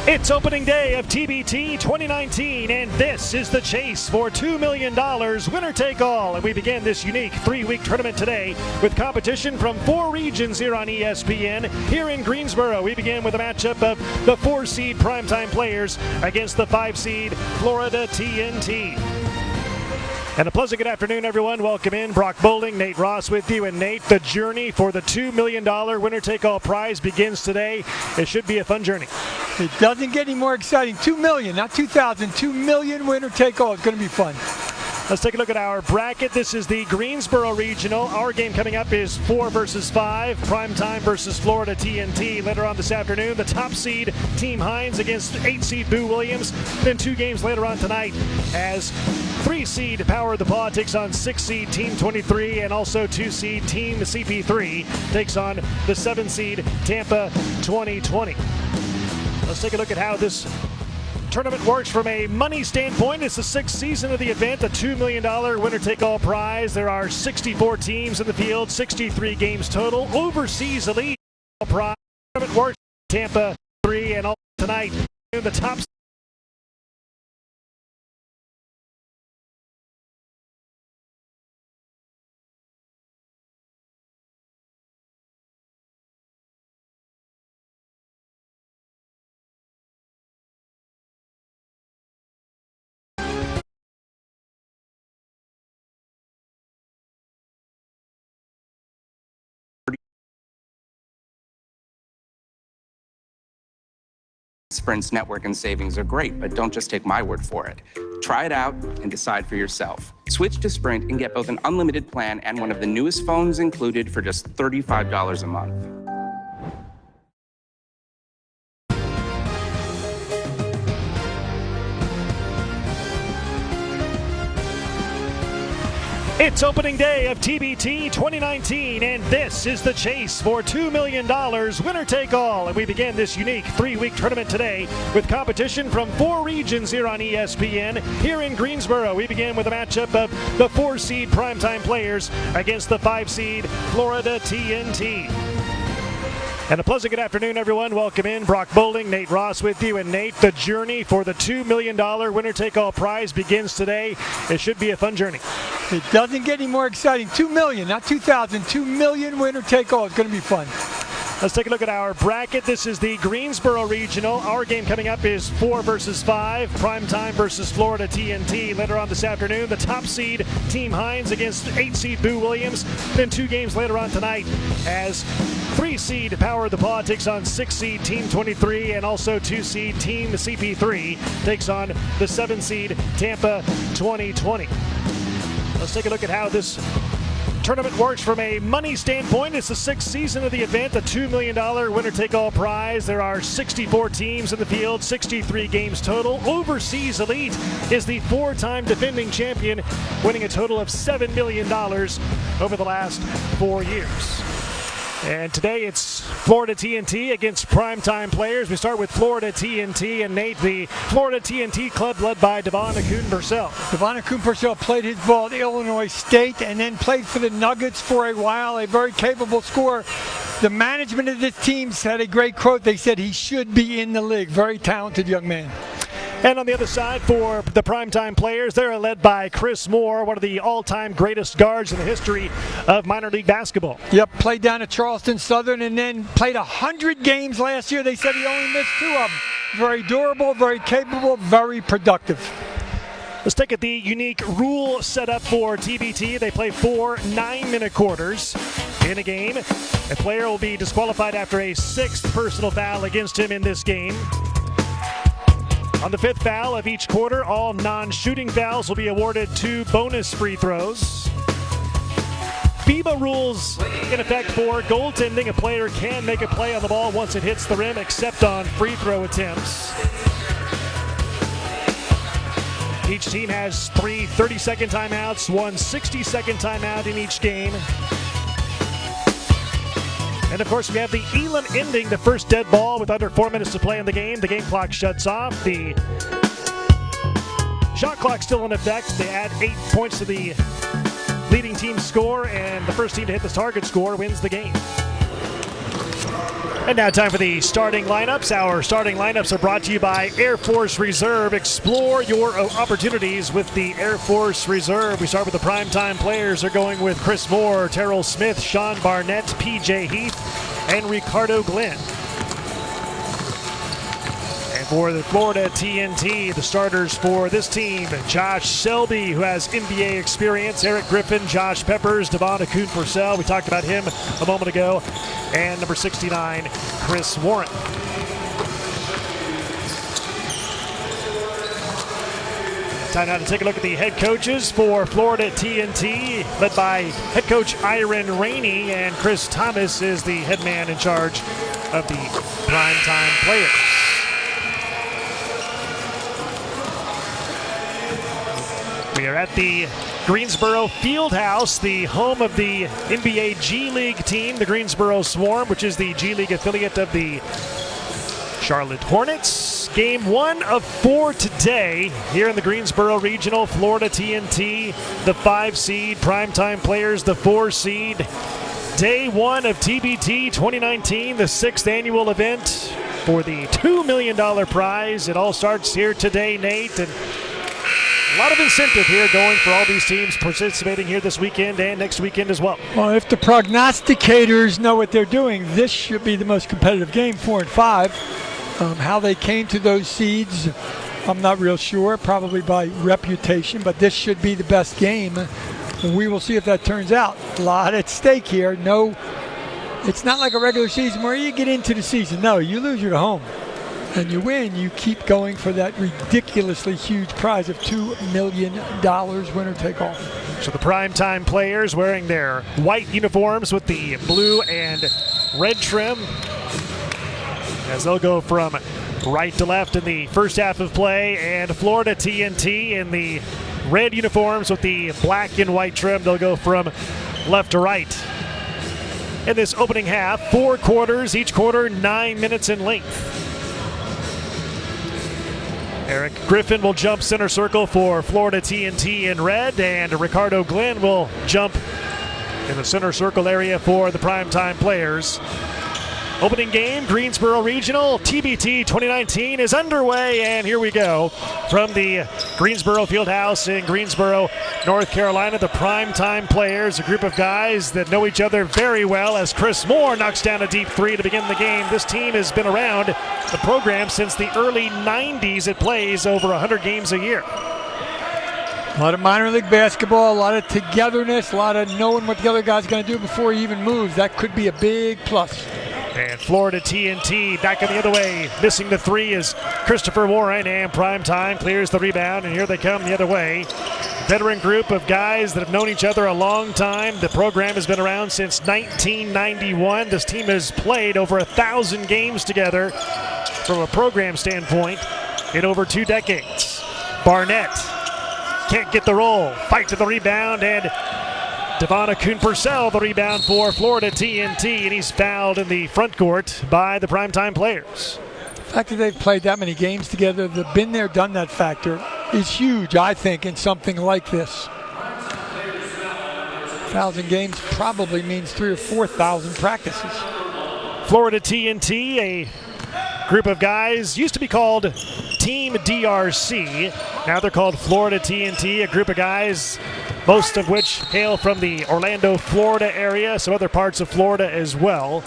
It's opening day of TBT 2019, and this is the chase for $2 million, winner take all. And we begin this unique 3-week tournament today with competition from 4 regions here on ESPN. Here in Greensboro, we begin with a matchup of the 4-seed Primetime players against the 5-seed Florida TNT. And a pleasant good afternoon, everyone. Welcome in. Brock Bowling, Nate Ross with you. And Nate, the journey for the $2 million winner-take-all prize begins today. It should be a fun journey. It doesn't get any more exciting. $2 million, not 2,000. $2 million winner-take-all. It's going to be fun. Let's take a look at our bracket. This is the Greensboro Regional. Our game coming up is 4 versus 5. Primetime versus Florida TNT. Later on this afternoon, the top seed Team Hines against 8-seed Boo Williams. Then 2 games later on tonight as 3-seed Power of the Paw takes on 6-seed Team 23, and also 2-seed Team CP3 takes on the 7-seed Tampa 2020. Let's take a look at how this tournament works from a money standpoint. It's the 6th season of the event, a $2 million winner-take-all prize. There are 64 teams in the field, 63 games total. Overseas Elite prize. Tournament works Tampa 3, and all tonight in the top. Sprint's network and savings are great, but don't just take my word for it. Try it out and decide for yourself. Switch to Sprint and get both an unlimited plan and one of the newest phones included for just $35 a month. It's opening day of TBT 2019, and this is the chase for $2 million, winner take all. And we begin this unique 3-week tournament today with competition from 4 regions here on ESPN. Here in Greensboro, we begin with a matchup of the 4-seed Primetime players against the 5-seed Florida TNT. And a pleasant good afternoon, everyone. Welcome in. Brock Bowling, Nate Ross with you. And Nate, the journey for the $2 million winner-take-all prize begins today. It should be a fun journey. It doesn't get any more exciting. $2 million, not 2,000. $2 million winner-take-all. It's going to be fun. Let's take a look at our bracket. This is the Greensboro Regional. Our game coming up is 4 versus 5. Primetime versus Florida TNT. Later on this afternoon, the top seed Team Hines against 8-seed Boo Williams. Then 2 games later on tonight as 3-seed Power of the Paw takes on 6-seed Team 23, and also 2-seed Team CP3 takes on the 7-seed Tampa 2020. Let's take a look at how this tournament works from a money standpoint. It's the 6th season of the event, a $2 million winner-take-all prize. There are 64 teams in the field, 63 games total. Overseas Elite is the 4-time defending champion, winning a total of $7 million over the last 4 years. And today it's Florida TNT against Primetime players. We start with Florida TNT, and Nate, the Florida TNT club led by Devon Akun-Purcell. Devon Akun-Purcell played his ball at Illinois State and then played for the Nuggets for a while, a very capable scorer. The management of this team had a great quote. They said he should be in the league. Very talented young man. And on the other side for the Primetime players, they're led by Chris Moore, one of the all-time greatest guards in the history of minor league basketball. Yep, played down at Charleston Southern and then played 100 games last year. They said he only missed 2 of them. Very durable, very capable, very productive. Let's take the unique rule set up for TBT. They play 4 9-minute quarters in a game. A player will be disqualified after a 6th personal foul against him in this game. On the 5th foul of each quarter, all non-shooting fouls will be awarded 2 bonus free throws. FIBA rules in effect for goaltending. A player can make a play on the ball once it hits the rim, except on free throw attempts. Each team has 3 30-second timeouts, 1 60-second timeout in each game. And of course, we have the Elam Ending, the first dead ball with under 4 minutes to play in the game. The game clock shuts off. The shot clock still in effect. They add 8 points to the leading team's score, and the first team to hit the target score wins the game. And now time for the starting lineups. Our starting lineups are brought to you by Air Force Reserve. Explore your opportunities with the Air Force Reserve. We start with the primetime players. They're going with Chris Moore, Terrell Smith, Shaun Barnett, PJ Heath, and Ricardo Glenn. And for the Florida TNT, the starters for this team, Josh Selby, who has NBA experience, Eric Griffin, Josh Peppers, Devon Akun-Purcell, we talked about him a moment ago, and number 69, Chris Warren. Time now to take a look at the head coaches for Florida TNT, led by head coach Iron Rainey, and Chris Thomas is the head man in charge of the primetime players. We are at the Greensboro Fieldhouse, the home of the NBA G League team, the Greensboro Swarm, which is the G League affiliate of the Charlotte Hornets. Game 1 of 4 today here in the Greensboro Regional. Florida TNT, the 5 seed, primetime players, the 4 seed. Day 1 of TBT 2019, the 6th annual event for the $2 million prize. It all starts here today, Nate, and a lot of incentive here going for all these teams participating here this weekend and next weekend as well. Well, if the prognosticators know what they're doing, this should be the most competitive game, 4 and 5. How they came to those seeds, I'm not real sure, probably by reputation, but this should be the best game. We will see if that turns out. A lot at stake here. No, it's not like a regular season where you get into the season. No, you lose, you're at home. And you win, you keep going for that ridiculously huge prize of $2 million, winner take all. So the primetime players wearing their white uniforms with the blue and red trim, as they'll go from right to left in the first half of play, and Florida TNT in the red uniforms with the black and white trim, they'll go from left to right. In this opening half, 4 quarters, each quarter 9 minutes in length. Eric Griffin will jump center circle for Florida TNT in red, and Ricardo Glenn will jump in the center circle area for the primetime players. Opening game, Greensboro Regional TBT 2019 is underway, and here we go. From the Greensboro Fieldhouse in Greensboro, North Carolina, the primetime players, a group of guys that know each other very well, as Chris Moore knocks down a deep 3 to begin the game. This team has been around the program since the early 90s. It plays over 100 games a year. A lot of minor league basketball, a lot of togetherness, a lot of knowing what the other guy's going to do before he even moves. That could be a big plus. And Florida TNT back in the other way. Missing the 3 is Christopher Warren, and primetime clears the rebound, and here they come the other way. Veteran group of guys that have known each other a long time. The program has been around since 1991. This team has played over 1,000 games together from a program standpoint in over 2 decades. Barnett can't get the roll. Fight to the rebound, and Devon Akun-Purcell the rebound for Florida TNT, and he's fouled in the front court by the primetime players. The fact that they've played that many games together, the been there, done that factor is huge, I think, in something like this. 1,000 games probably means 3,000 or 4,000 practices. Florida TNT, a group of guys, used to be called Team DRC. Now they're called Florida TNT, a group of guys, most of which hail from the Orlando, Florida area, some other parts of Florida as well.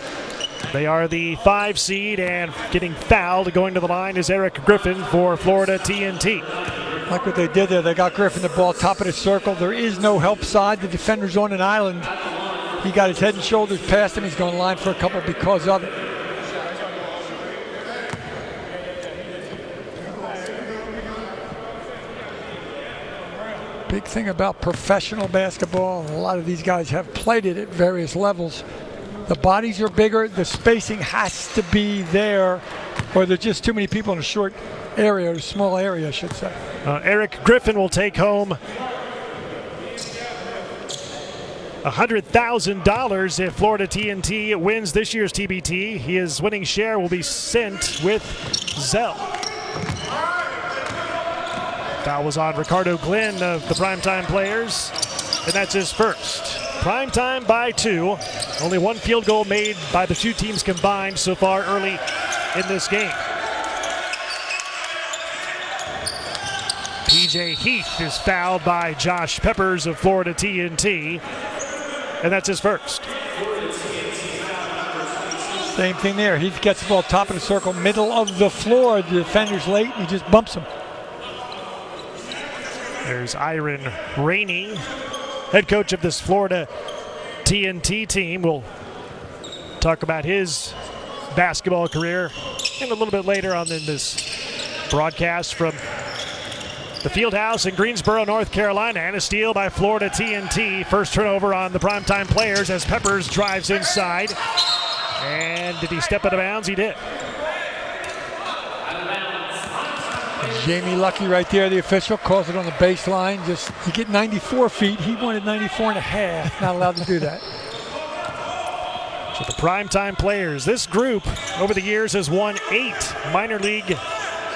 They are the 5 seed, and getting fouled going to the line is Eric Griffin for Florida TNT. Like what they did there, they got Griffin the ball top of the circle. There is no help side. The defender's on an island. He got his head and shoulders past him. He's going to line for a couple because of it. Big thing about professional basketball, and a lot of these guys have played it at various levels. The bodies are bigger, the spacing has to be there, or there's just too many people in a short area, or a small area, I should say. Eric Griffin will take home $100,000 if Florida TNT wins this year's TBT. His winning share will be sent with Zell. Foul was on Ricardo Glenn of the primetime players, and that's his first. Primetime by 2. Only one field goal made by the two teams combined so far early in this game. PJ Heath is fouled by Josh Peppers of Florida TNT, and that's his first. Same thing there. Heath gets the ball top of the circle, middle of the floor. The defender's late, and he just bumps him. There's Iron Rainey, head coach of this Florida TNT team. We'll talk about his basketball career and a little bit later on in this broadcast from the Fieldhouse in Greensboro, North Carolina, and a steal by Florida TNT. First turnover on the Primetime Players as Peppers drives inside. And did he step out of bounds? He did. Jamie Lucky right there, the official, calls it on the baseline. Just, you get 94 feet. He wanted 94 and a half. Not allowed to do that. So the Primetime Players, this group over the years has won 8 minor league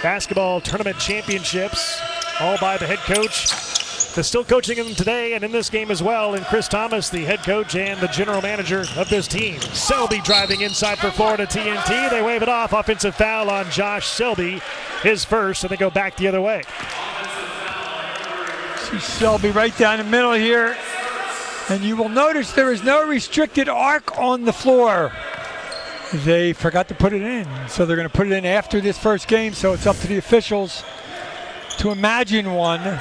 basketball tournament championships, all by the head coach that's still coaching them today and in this game as well, and Chris Thomas, the head coach and the general manager of this team. Selby driving inside for Florida TNT. They wave it off. Offensive foul on Josh Selby, his first, and they go back the other way. See Selby right down the middle here, and you will notice there is no restricted arc on the floor. They forgot to put it in, so they're going to put it in after this first game, so it's up to the officials to imagine one,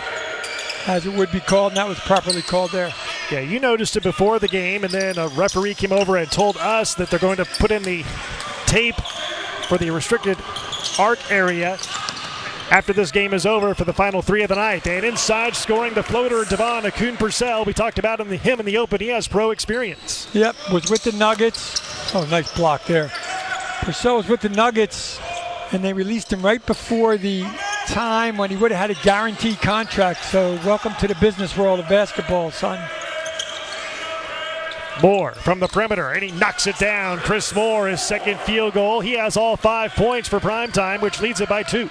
as it would be called, and that was properly called there. Yeah, you noticed it before the game, and then a referee came over and told us that they're going to put in the tape for the restricted arc area after this game is over for the final 3 of the night. And inside scoring the floater, Devon Akun-Purcell. We talked about him in the open. He has pro experience. Yep, was with the Nuggets. Oh, nice block there. Purcell was with the Nuggets, and they released him right before the time when he would have had a guaranteed contract. So welcome to the business world of basketball, son. Moore from the perimeter, and he knocks it down. Chris Moore, his second field goal. He has all 5 points for Primetime, which leads it by 2.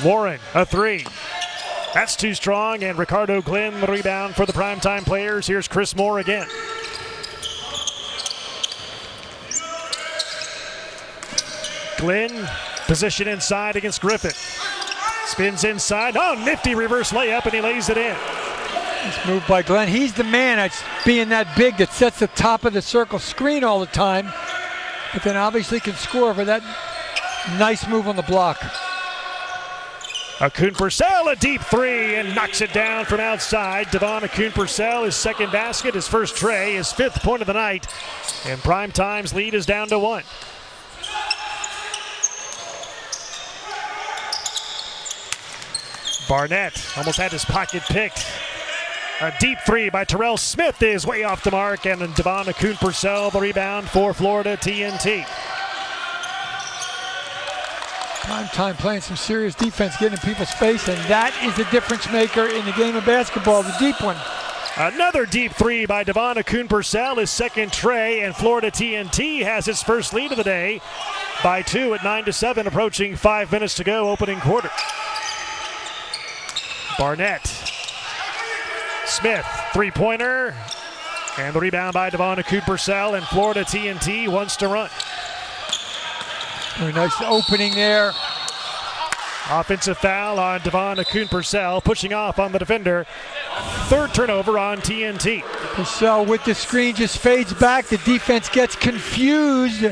Warren, a 3. That's too strong, and Ricardo Glenn, the rebound for the Primetime Players. Here's Chris Moore again. Glenn, position inside against Griffin. Spins inside. Oh, nifty reverse layup, and he lays it in. Nice move by Glenn. He's the man that's being that big that sets the top of the circle screen all the time, but then obviously can score for that nice move on the block. Akun-Purcell, a deep 3, and knocks it down from outside. Devon Akun-Purcell, his second basket, his first tray, his 5th point of the night, and Primetime's lead is down to 1. Barnett almost had his pocket picked. A deep 3 by Terrell Smith is way off the mark, and then Devon Akun-Purcell, the rebound for Florida TNT. Primetime playing some serious defense, getting in people's face, and that is the difference maker in the game of basketball, the deep one. Another deep 3 by Devon Akun-Purcell, his second tray, and Florida TNT has its first lead of the day by 2 at 9-7, approaching 5 minutes to go, opening quarter. Barnett, Smith, 3-pointer, and the rebound by Devon Akun-Purcell, and Florida TNT wants to run. Very nice opening there. Offensive foul on Devon Akun-Purcell, pushing off on the defender. 3rd turnover on TNT. Purcell with the screen just fades back. The defense gets confused.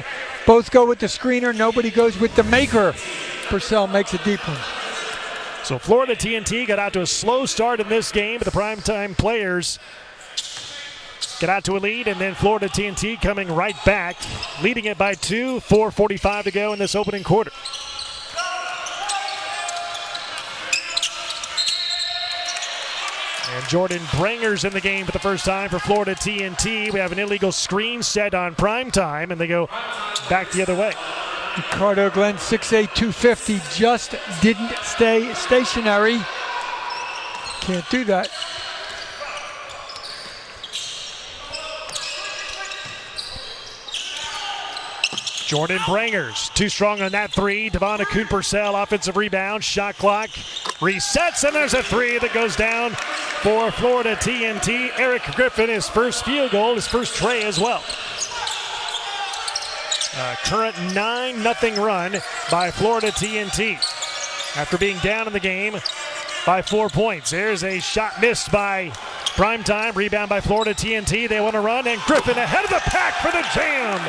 Both go with the screener. Nobody goes with the maker. Purcell makes a deep one. So Florida TNT got out to a slow start in this game, but the Primetime Players get out to a lead, and then Florida TNT coming right back, leading it by 2, 4:45 to go in this opening quarter. And Jordan Branger's in the game for the first time for Florida TNT. We have an illegal screen set on Primetime, and they go back the other way. Ricardo Glenn, 6'8", 250, just didn't stay stationary. Can't do that. Jordan Brangers, too strong on that three. Devon Purcell, offensive rebound. Shot clock resets, and there's a three that goes down for Florida TNT. Eric Griffin, his first field goal, his first tray as well. Current 9-0 run by Florida TNT after being down in the game by 4 points. There's a shot missed by Primetime. Rebound by Florida TNT. They want to run, and Griffin ahead of the pack for the jam.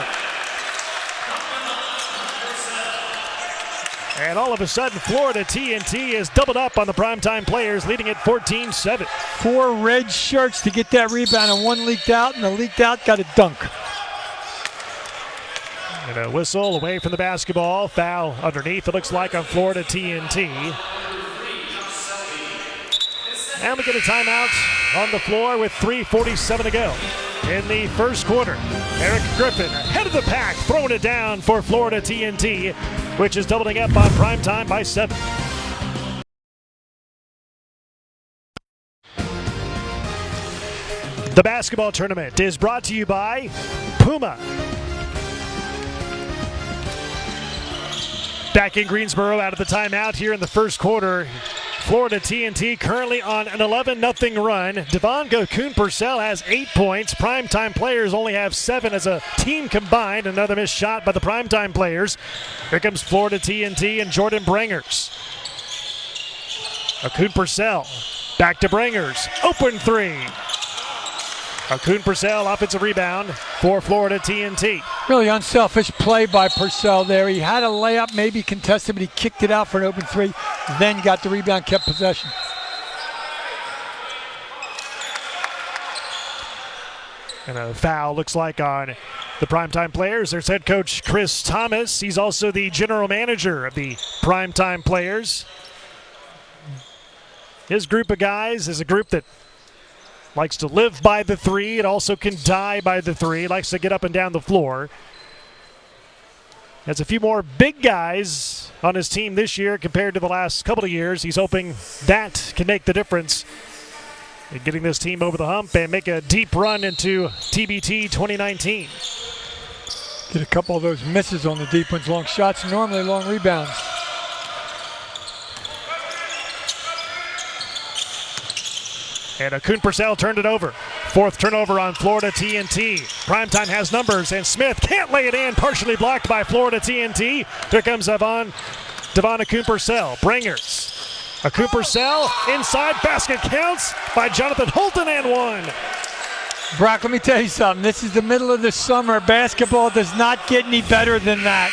And all of a sudden, Florida TNT is doubled up on the Primetime players, leading at 14-7. 4 red shirts to get that rebound, and one leaked out, and the leaked out got a dunk. And a whistle away from the basketball. Foul underneath, it looks like, on Florida TNT. And we get a timeout on the floor with 3:47 to go in the first quarter. Eric Griffin ahead of the pack, throwing it down for Florida TNT, which is doubling up on Primetime by 7. The basketball tournament is brought to you by Puma. Back in Greensboro out of the timeout here in the first quarter. Florida TNT currently on an 11-0 run. Devon Purcell has 8 points. Primetime players only have 7 as a team combined. Another missed shot by the Primetime players. Here comes Florida TNT and Jordan Brangers. Purcell back to Brangers. Open three. Purcell, offensive rebound for Florida TNT. Really unselfish play by Purcell there. He had a layup, maybe contested, but he kicked it out for an open three, then got the rebound, kept possession. And a foul looks like on the Primetime players. There's head coach Chris Thomas. He's also the general manager of the Primetime players. His group of guys is a group that likes to live by the three. It also can die by the three. Likes to get up and down the floor. Has a few more big guys on his team this year compared to the last couple of years. He's hoping that can make the difference in getting this team over the hump and make a deep run into TBT 2019. Get a couple of those misses on the deep ones. Long shots, normally long rebounds. And Purcell turned it over. 4th turnover on Florida TNT. Primetime has numbers, and Smith can't lay it in. Partially blocked by Florida TNT. Here comes Devon Purcell. Brangers. Purcell inside. Basket counts by Jonathan Coulton and one. Brock, let me tell you something. This is the middle of the summer. Basketball does not get any better than that.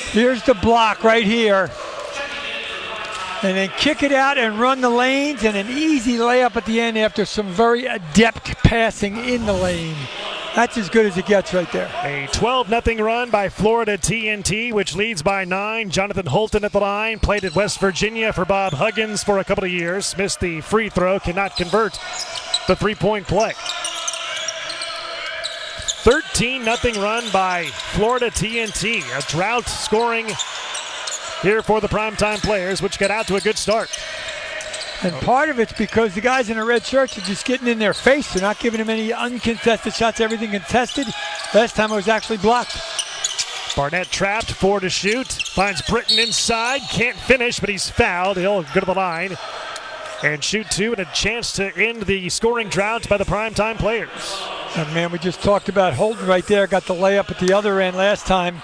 Here's the block right here. And then kick it out and run the lanes, and an easy layup at the end after some very adept passing in the lane. That's as good as it gets right there. A 12-0 run by Florida TNT, which leads by 9. Jonathan Coulton at the line. Played at West Virginia for Bob Huggins for a couple of years. Missed the free throw, cannot convert the three-point play. 13-0 run by Florida TNT. A drought scoring here for the Primetime players, which got out to a good start. And part of it's because the guys in the red shirts are just getting in their face. They're not giving them any uncontested shots, everything contested. Last time it was actually blocked. Barnett trapped, 4 to shoot. Finds Britton inside, can't finish, but he's fouled. He'll go to the line and shoot 2, and a chance to end the scoring drought by the Primetime players. And man, we just talked about Holden right there. Got the layup at the other end last time.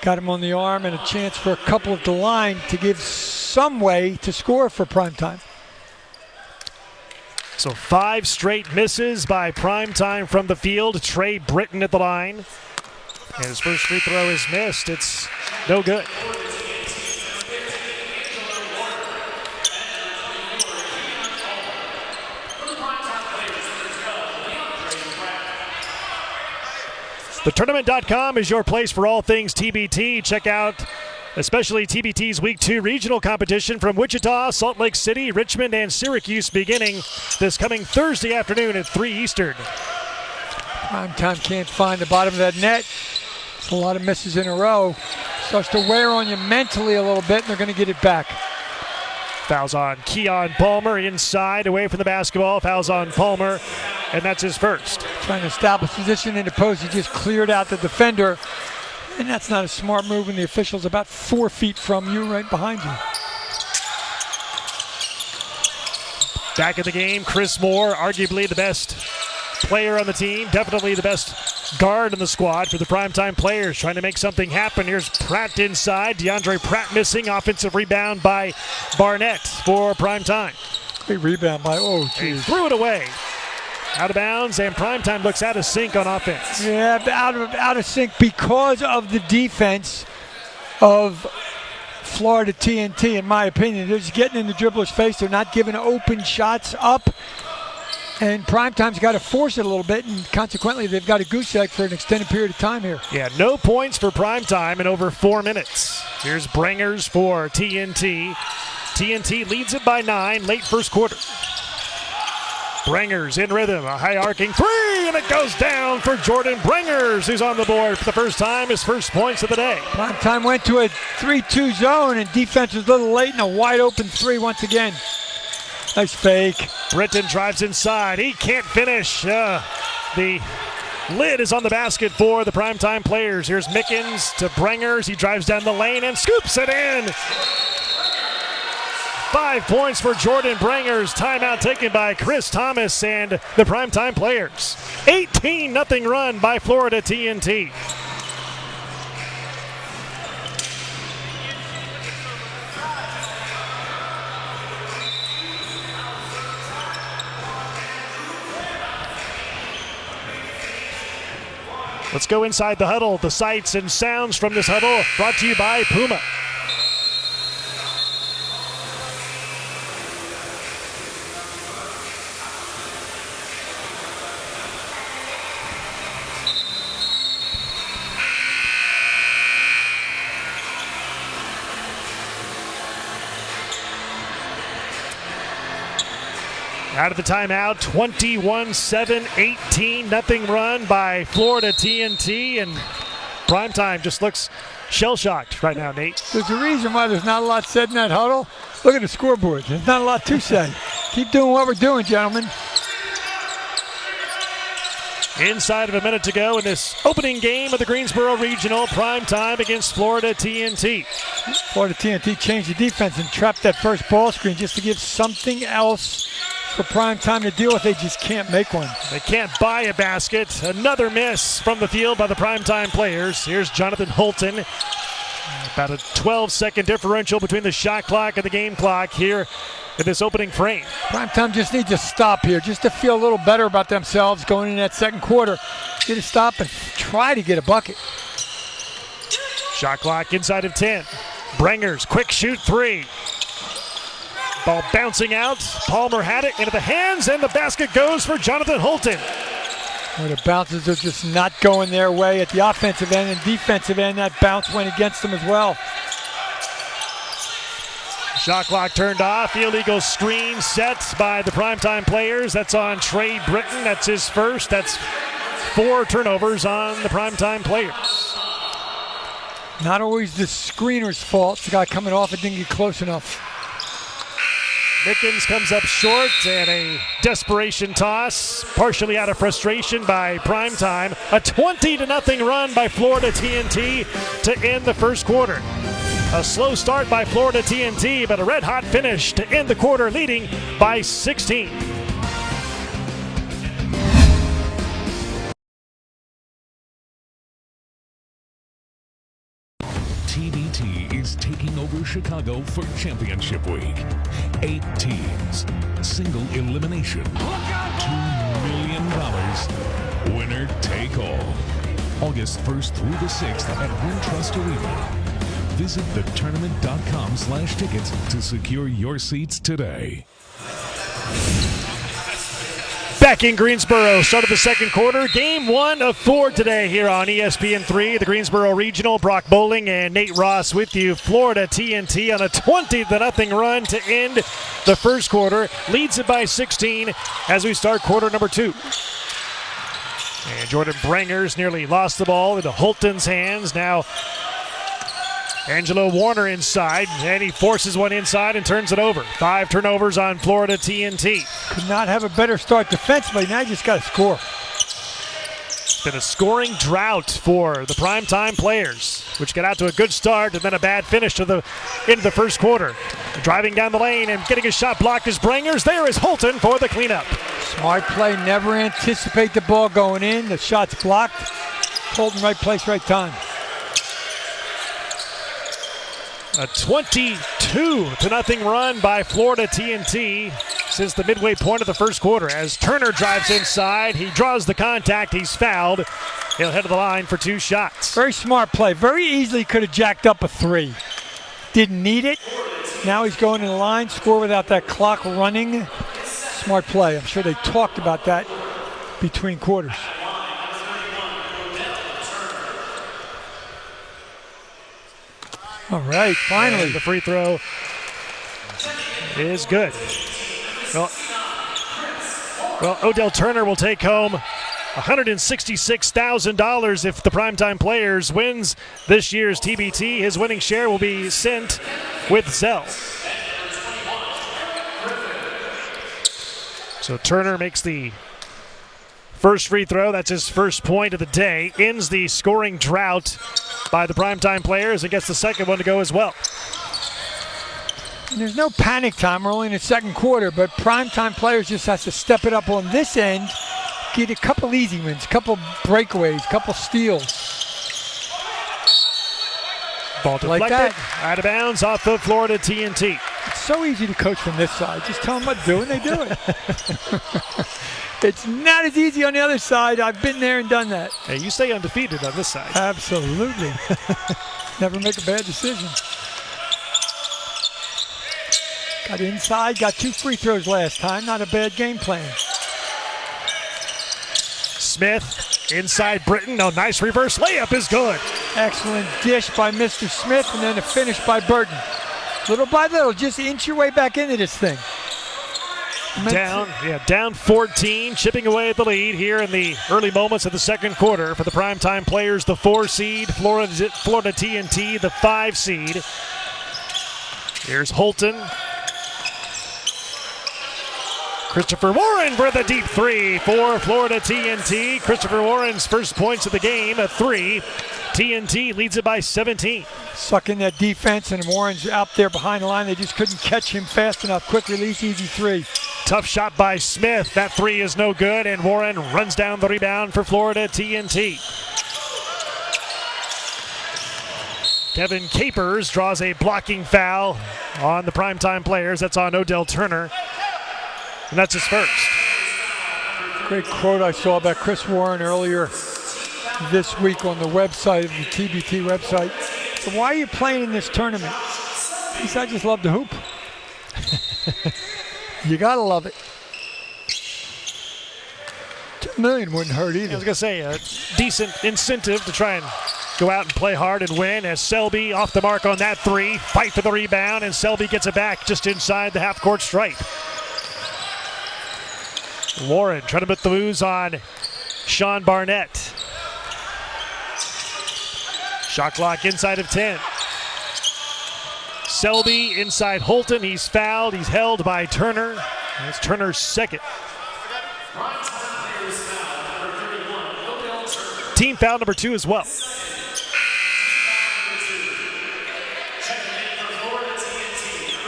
Got him on the arm, and a chance for a couple at the line to give some way to score for Primetime. So 5 straight misses by Primetime from the field. Trey Britton at the line. And his first free throw is missed. It's no good. TheTournament.com is your place for all things TBT. Check out especially TBT's Week 2 regional competition from Wichita, Salt Lake City, Richmond, and Syracuse beginning this coming Thursday afternoon at 3 Eastern. Primetime can't find the bottom of that net. It's a lot of misses in a row. Starts to wear on you mentally a little bit, and they're going to get it back. Fouls on Keon Palmer inside, away from the basketball. Fouls on Palmer, and that's his first. Trying to establish position in the post. He just cleared out the defender. And that's not a smart move when the official's about 4 feet from you, right behind you. Back in the game, Chris Moore, arguably the best player on the team, definitely the best guard in the squad for the Primetime Players, trying to make something happen. Here's Pratt inside. DeAndre Pratt missing. Offensive rebound by Barnett for Primetime. Great rebound by, oh, geez. Threw it away. Out of bounds, and Primetime looks out of sync on offense. Yeah, out of sync because of the defense of Florida TNT, in my opinion. They're just getting in the dribbler's face. They're not giving open shots up. And Primetime's got to force it a little bit, and consequently, they've got a goose egg for an extended period of time here. Yeah, no points for Primetime in over 4 minutes. Here's Brangers for TNT. TNT leads it by 9, late first quarter. Brangers in rhythm, a high arcing three, and it goes down for Jordan Brangers, who's on the board for the first time, his first points of the day. Primetime went to a 3-2 zone, and defense was a little late, and a wide open three once again. Nice fake. Britton drives inside. He can't finish. The lid is on the basket for the Primetime Players. Here's Mickens to Brangers. He drives down the lane and scoops it in. 5 points for Jordan Brangers. Timeout taken by Chris Thomas and the Primetime Players. 18-0 run by Florida TNT. Let's go inside the huddle. The sights and sounds from this huddle brought to you by Puma. Out of the timeout, 21-7, 18-0 run by Florida TNT, and Primetime just looks shell-shocked right now, Nate. There's a reason why there's not a lot said in that huddle. Look at the scoreboard. There's not a lot to say. Keep doing what we're doing, gentlemen. Inside of a minute to go in this opening game of the Greensboro Regional, Primetime against Florida TNT. Florida TNT changed the defense and trapped that first ball screen just to give something else for Primetime to deal with. They just can't make one. They can't buy a basket. Another miss from the field by the Primetime Players. Here's Jonathan Holton. About a 12-second differential between the shot clock and the game clock here in this opening frame. Primetime just needs to stop here just to feel a little better about themselves going in that second quarter. Get a stop and try to get a bucket. Shot clock inside of 10. Brangers, quick shoot three. Ball bouncing out. Palmer had it into the hands, and the basket goes for Jonathan Holton. Well, the bounces are just not going their way at the offensive end and defensive end. That bounce went against them as well. Shot clock turned off. Illegal screen set by the Primetime Players. That's on Trey Britton. That's his first. That's 4 turnovers on the Primetime Players. Not always the screener's fault. The guy coming off, it didn't get close enough. Mickens comes up short, and a desperation toss, partially out of frustration by Primetime. A 20-0 run by Florida TNT to end the first quarter. A slow start by Florida TNT, but a red-hot finish to end the quarter, leading by 16. TBT is taking over Chicago for championship week. 8 teams, single elimination, $2 million, winner take all. August 1st through the 6th at Wintrust Arena. Visit thetournament.com/tickets to secure your seats today. Back in Greensboro, start of the second quarter. Game 1 of 4 today here on ESPN3, the Greensboro Regional. Brock Bowling and Nate Ross with you. Florida TNT on a 20-0 run to end the first quarter. Leads it by 16 as we start quarter number 2. And Jordan Brangers nearly lost the ball into Holton's hands. Now Angelo Warner inside, and he forces one inside and turns it over. 5 turnovers on Florida TNT. Could not have a better start defensively. Now you just got to score. Been a scoring drought for the Primetime players, which got out to a good start and then a bad finish to the into the first quarter. Driving down the lane and getting his shot blocked is Brangers. There is Coulton for the cleanup. Smart play, never anticipate the ball going in. The shot's blocked. Coulton, right place, right time. A 22-0 run by Florida TNT since the midway point of the first quarter. As Turner drives inside, he draws the contact, he's fouled. He'll head to the line for 2 shots. Very smart play. Very easily could have jacked up a 3. Didn't need it. Now he's going in the line, score without that clock running. Smart play. I'm sure they talked about that between quarters. All right, finally. And the free throw is good. Well, Odell Turner will take home $166,000 if the Primetime Players wins this year's TBT. His winning share will be sent with Zell. So Turner makes the first free throw. That's his first point of the day. Ends the scoring drought by the Primetime Players and gets the second one to go as well. And there's no panic time. We're only in the second quarter, but Primetime Players just has to step it up on this end, get a couple easy wins, a couple breakaways, a couple steals. Ball deflected, like that. Out of bounds off the Florida TNT. It's so easy to coach from this side. Just tell them what to do and they do it. It's not as easy on the other side. I've been there and done that. Hey, you stay undefeated on this side. Absolutely. Never make a bad decision. Got inside, got 2 free throws last time. Not a bad game plan. Smith inside Britton. No, nice reverse layup is good. Excellent dish by Mr. Smith and then a finish by Burton. Little by little, just inch your way back into this thing. Down 14, chipping away at the lead here in the early moments of the second quarter for the Primetime Players. The 4 seed, Florida TNT, the 5 seed. Here's Coulton. Christopher Warren for the deep 3 for Florida TNT. Christopher Warren's first points of the game, a 3. TNT leads it by 17. Sucking that defense, and Warren's out there behind the line. They just couldn't catch him fast enough. Quick release, easy 3. Tough shot by Smith. That 3 is no good, and Warren runs down the rebound for Florida TNT. Kevin Capers draws a blocking foul on the Primetime Players. That's on Odell Turner, and that's his first. Great quote I saw about Chris Warren earlier this week on the website, the TBT website. So why are you playing in this tournament? He said, I just love to hoop. You gotta love it. $2 million wouldn't hurt either. I was gonna say a decent incentive to try and go out and play hard and win. As Selby off the mark on that 3, fight for the rebound, and Selby gets it back just inside the half-court stripe. Warren trying to put the moves on Shaun Barnett. Shot clock inside of 10. Selby inside Coulton. He's fouled. He's held by Turner. That's Turner's second. Team foul number 2 as well.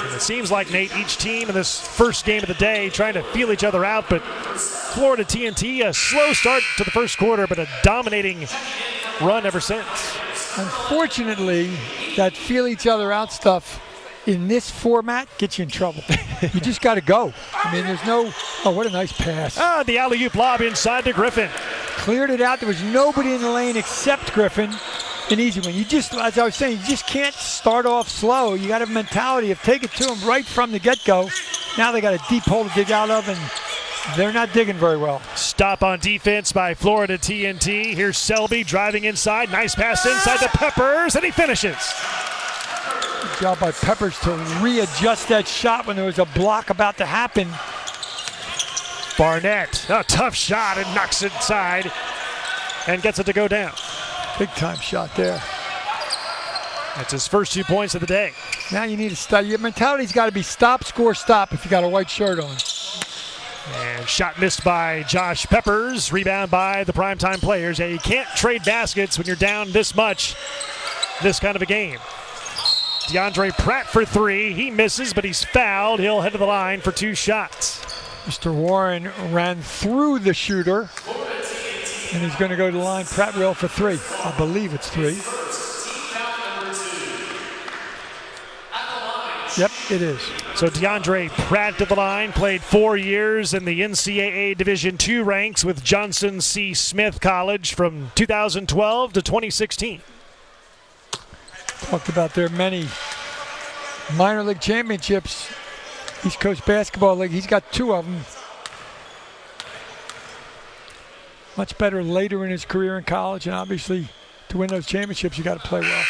And it seems like, Nate, each team in this first game of the day trying to feel each other out, but Florida TNT, a slow start to the first quarter, but a dominating run ever since. Unfortunately, that feel each other out stuff in this format gets you in trouble. You just got to go. I mean, there's no, oh, what a nice pass. The alley-oop lob inside to Griffin. Cleared it out. There was nobody in the lane except Griffin. An easy one. You just, as I was saying, you just can't start off slow. You got to have a mentality of take it to them right from the get-go. Now they got a deep hole to dig out of, and they're not digging very well. Stop on defense by Florida TNT. Here's Selby driving inside. Nice pass inside to Peppers, and he finishes. Good job by Peppers to readjust that shot when there was a block about to happen. Barnett, a tough shot, and knocks it inside and gets it to go down. Big time shot there. That's his first 2 points of the day. Now you need to stop. Your mentality's got to be stop, score, stop if you got a white shirt on. And shot missed by Josh Peppers. Rebound by the Primetime players. Yeah, you can't trade baskets when you're down this much, this kind of a game. DeAndre Pratt for three. He misses, but he's fouled. He'll head to the line for 2 shots. Mr. Warren ran through the shooter, and he's going to go to the line. Pratt will for 3. I believe it's 3. Yep, it is. So DeAndre Pratt to the line, played 4 years in the NCAA Division II ranks with Johnson C. Smith College from 2012 to 2016. Talked about their many minor league championships. East Coast Basketball League, he's got 2 of them. Much better later in his career in college, and obviously to win those championships, you got to play well.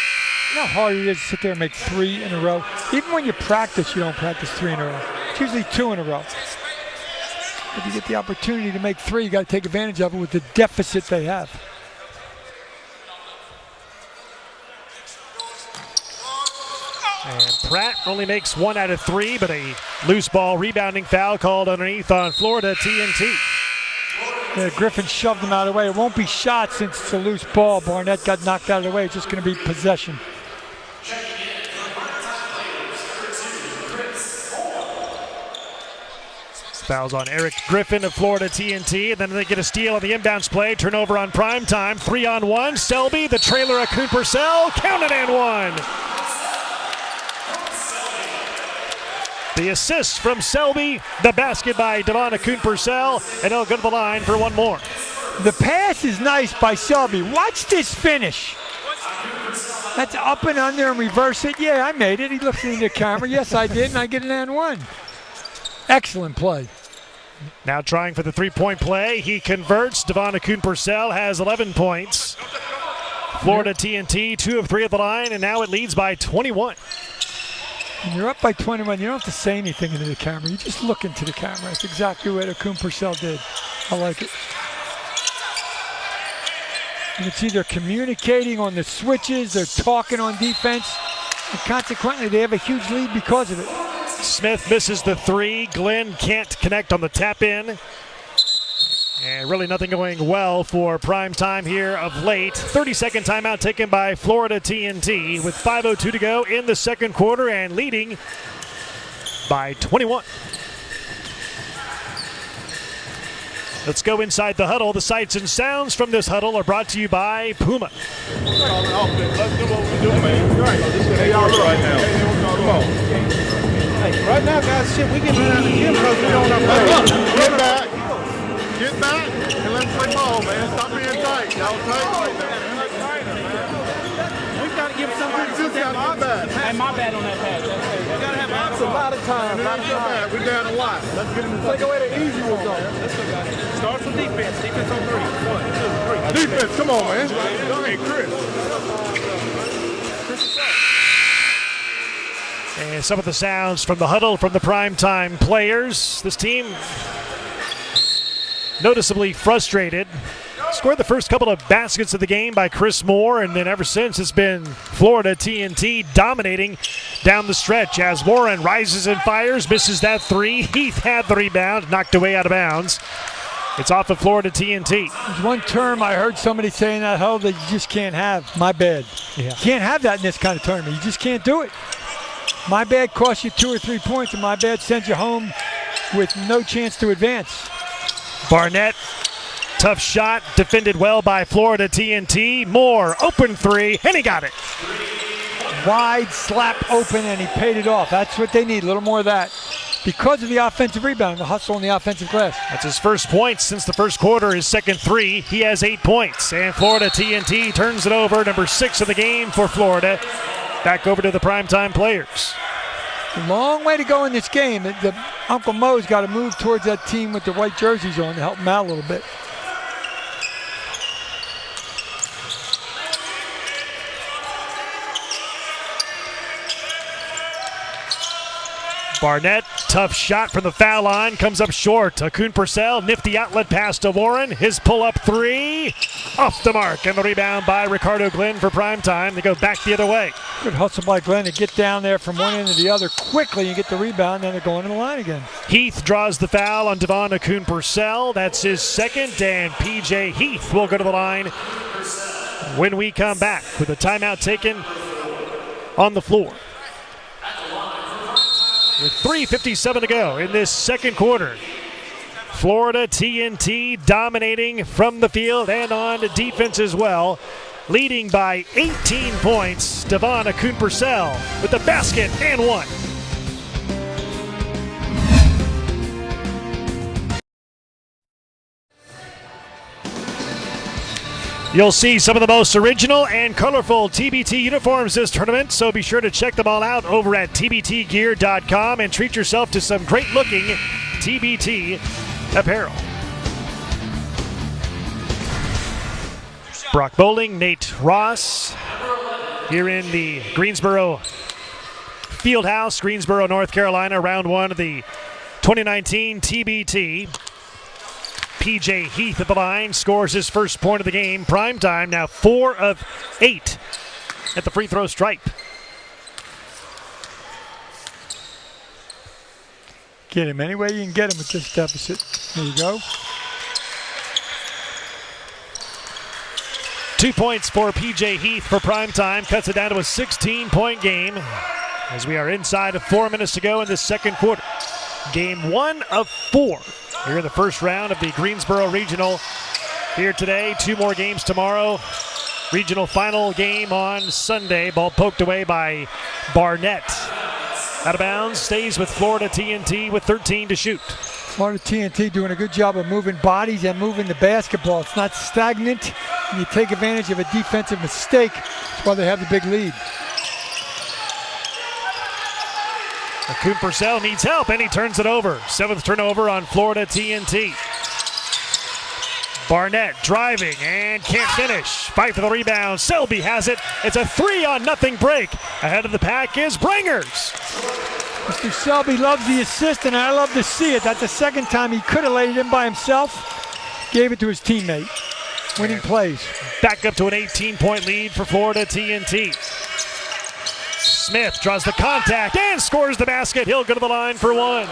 You know how hard it is to sit there and make 3 in a row? Even when you practice, you don't practice 3 in a row. It's usually 2 in a row. If you get the opportunity to make 3, you got to take advantage of it with the deficit they have. And Pratt only makes 1 out of 3, but a loose ball rebounding foul called underneath on Florida TNT. Yeah, Griffin shoved him out of the way. It won't be shot since it's a loose ball. Barnett got knocked out of the way. It's just going to be possession. Fouls on Eric Griffin of Florida TNT, and then they get a steal on the inbounds play. Turnover on Primetime. 3-on-1. Selby, the trailer of Coon Purcell, counted and 1. The assist from Selby, the basket by Devon Coon Purcell, and he'll go to the line for 1 more. The pass is nice by Selby. Watch this finish. That's up and under and reverse it. Yeah, I made it. He looks in the camera. Yes, I did, and I get an and 1. Excellent play. Now trying for the 3-point play. He converts. Devon Coon Purcell has 11 points. Florida TNT, 2 of 3 at the line, and now it leads by 21. When you're up by 21, you don't have to say anything into the camera. You just look into the camera. That's exactly what Coon Purcell did. I like it. You can see they're communicating on the switches. They're talking on defense. And consequently, they have a huge lead because of it. Smith misses the 3. Glenn can't connect on the tap-in. And really nothing going well for Primetime here of late. 30-second timeout taken by Florida TNT with 5:02 to go in the second quarter and leading by 21. Let's go inside the huddle. The sights and sounds from this huddle are brought to you by Puma. Let's do what we do, man. Hey, y'all look right now. Come on. Hey, right now, guys, shit, we can run out of the gym because we don't have to. Get back. Get back and let's play ball, man. Stop being tight. Y'all tight right now. We got to give somebody my bad. Hey, my bad on that pass. We got to have That's a lot of time. We're down a lot. Let's get him to take away the easy ones on. Let's go, guys. Start some defense. Defense on 3. 1, 2, 3. Defense, come on, man. Go ahead, Chris. And some of the sounds from the huddle from the Primetime players. This team noticeably frustrated. Scored the first couple of baskets of the game by Chris Moore, and then ever since it's been Florida TNT dominating down the stretch as Warren rises and fires, misses that 3. Heath had the rebound, knocked away out of bounds. It's off of Florida TNT. There's one term I heard somebody say in that huddle that you just can't have. My bad. Yeah. You can't have that in this kind of tournament. You just can't do it. My bad costs you 2 or 3 points, and my bad sends you home with no chance to advance. Barnett, tough shot, defended well by Florida TNT. Moore, open 3, and he got it. Wide slap open, and he paid it off. That's what they need, a little more of that. Because of the offensive rebound, the hustle on the offensive glass. That's his first points since the first quarter, his second 3. He has 8 points, and Florida TNT turns it over, number 6 of the game for Florida. Back over to the Primetime players. Long way to go in this game. Uncle Mo's got to move towards that team with the white jerseys on to help him out a little bit. Barnett tough shot from the foul line, comes up short. Coulton Purcell, nifty outlet pass to Warren. His pull-up three, off the mark, and the rebound by Ricardo Glenn for Primetime. They go back the other way. Good hustle by Glenn to get down there from one end to the other quickly and get the rebound, then they're going to the line again. Heath draws the foul on Devon Coulton Purcell. That's his second, and P.J. Heath will go to the line when we come back with a timeout taken on the floor. With 3:57 to go in this second quarter. Florida TNT dominating from the field and on defense as well. Leading by 18 points, Devon Coulton Purcell with the basket and one. You'll see some of the most original and colorful TBT uniforms this tournament, so be sure to check them all out over at tbtgear.com and treat yourself to some great-looking TBT apparel. Brock Bowling, Nate Ross, here in the Greensboro Fieldhouse, Greensboro, North Carolina, round one of the 2019 TBT. P.J. Heath at the line, scores his first point of the game. Primetime now 4 of 8 at the free throw stripe. Get him any way you can get him with this deficit. There you go. 2 points for P.J. Heath for Primetime. Cuts it down to a 16-point game as we are inside of 4 minutes to go in the second quarter. Game 1 of 4 here in the first round of the Greensboro Regional here today. 2 more games tomorrow. Regional final game on Sunday. Ball poked away by Barnett. Out of bounds, stays with Florida TNT with 13 to shoot. Florida TNT doing a good job of moving bodies and moving the basketball. It's not stagnant, and you take advantage of a defensive mistake. That's why they have the big lead. Coulton Purcell needs help, and he turns it over. 7th turnover on Florida TNT. Barnett driving and can't finish. Fight for the rebound. Selby has it. It's a 3-on-0 break. Ahead of the pack is Bringers. Mr. Selby loves the assist, and I love to see it. That's the second time he could have laid it in by himself. Gave it to his teammate. Winning plays. Back up to an 18-point lead for Florida TNT. Smith draws the contact and scores the basket. He'll go to the line for one.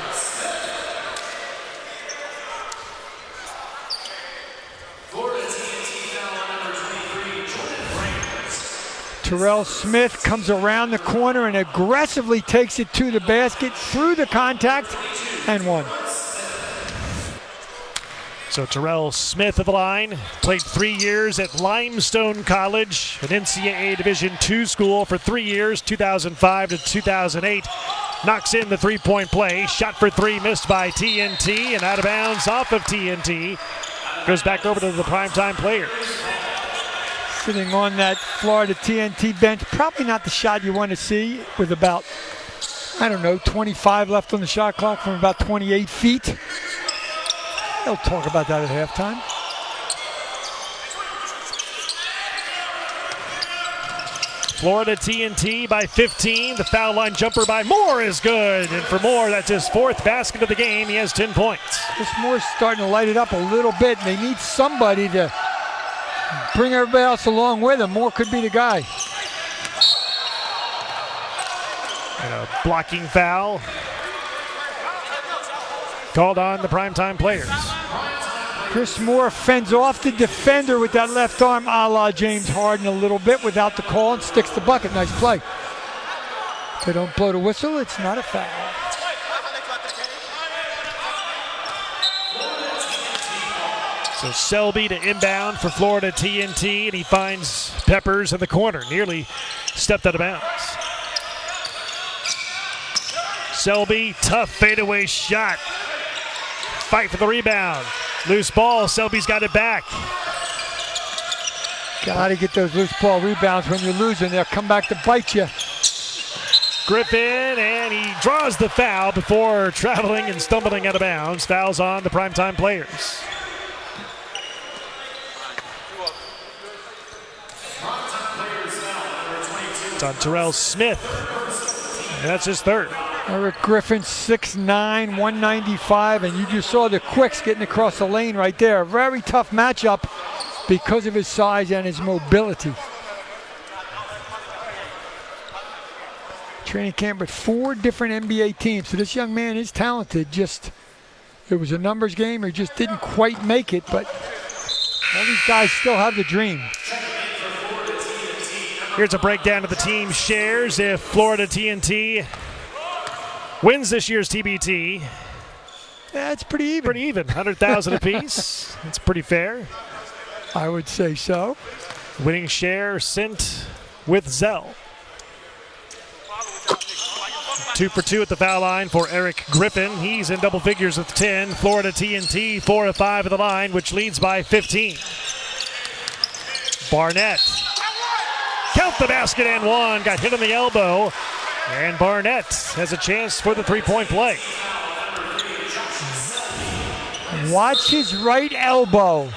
Terrell Smith comes around the corner and aggressively takes it to the basket, through the contact, and one. So Terrell Smith at the line, played 3 years at Limestone College, an NCAA Division II school for 3 years, 2005 to 2008. Knocks in the three-point play. Shot for three, missed by TNT, and out of bounds off of TNT. Goes back over to the Primetime players. Sitting on that Florida TNT bench, probably not the shot you want to see with about, 25 left on the shot clock from about 28 feet. They'll talk about that at halftime. Florida TNT by 15. The foul line jumper by Moore is good. And for Moore, that's his 4th basket of the game. He has 10 points. This Moore's starting to light it up a little bit, and they need somebody to bring everybody else along with him. Moore could be the guy. And a blocking foul called on the Primetime players. Chris Moore fends off the defender with that left arm, a la James Harden, a little bit without the call, and sticks the bucket. Nice play. If they don't blow the whistle, it's not a foul. So Selby to inbound for Florida TNT, and he finds Peppers in the corner. Nearly stepped out of bounds. Selby, tough fadeaway shot. Fight for the rebound. Loose ball, Selby's got it back. Got to get those loose ball rebounds when you're losing. They'll come back to bite you. Griffin, and he draws the foul before traveling and stumbling out of bounds. Fouls on the Primetime players. It's on Terrell Smith, and that's his 3rd. Eric Griffin, 6'9", 195, and you just saw the quicks getting across the lane right there. Very tough matchup because of his size and his mobility. Training camp with 4 different NBA teams. So this young man is talented. Just, it was a numbers game. He just didn't quite make it, but all these guys still have the dream. Here's a breakdown of the team shares. If Florida TNT wins this year's TBT, that's pretty even. Pretty even, 100,000 apiece. That's pretty fair. I would say so. Winning share sent with Zell. 2 for 2 at the foul line for Eric Griffin. He's in double figures with 10. Florida TNT 4 of 5 at the line, which leads by 15. Barnett. Count the basket and one. Got hit on the elbow. And Barnett has a chance for the three-point play. Watch his right elbow.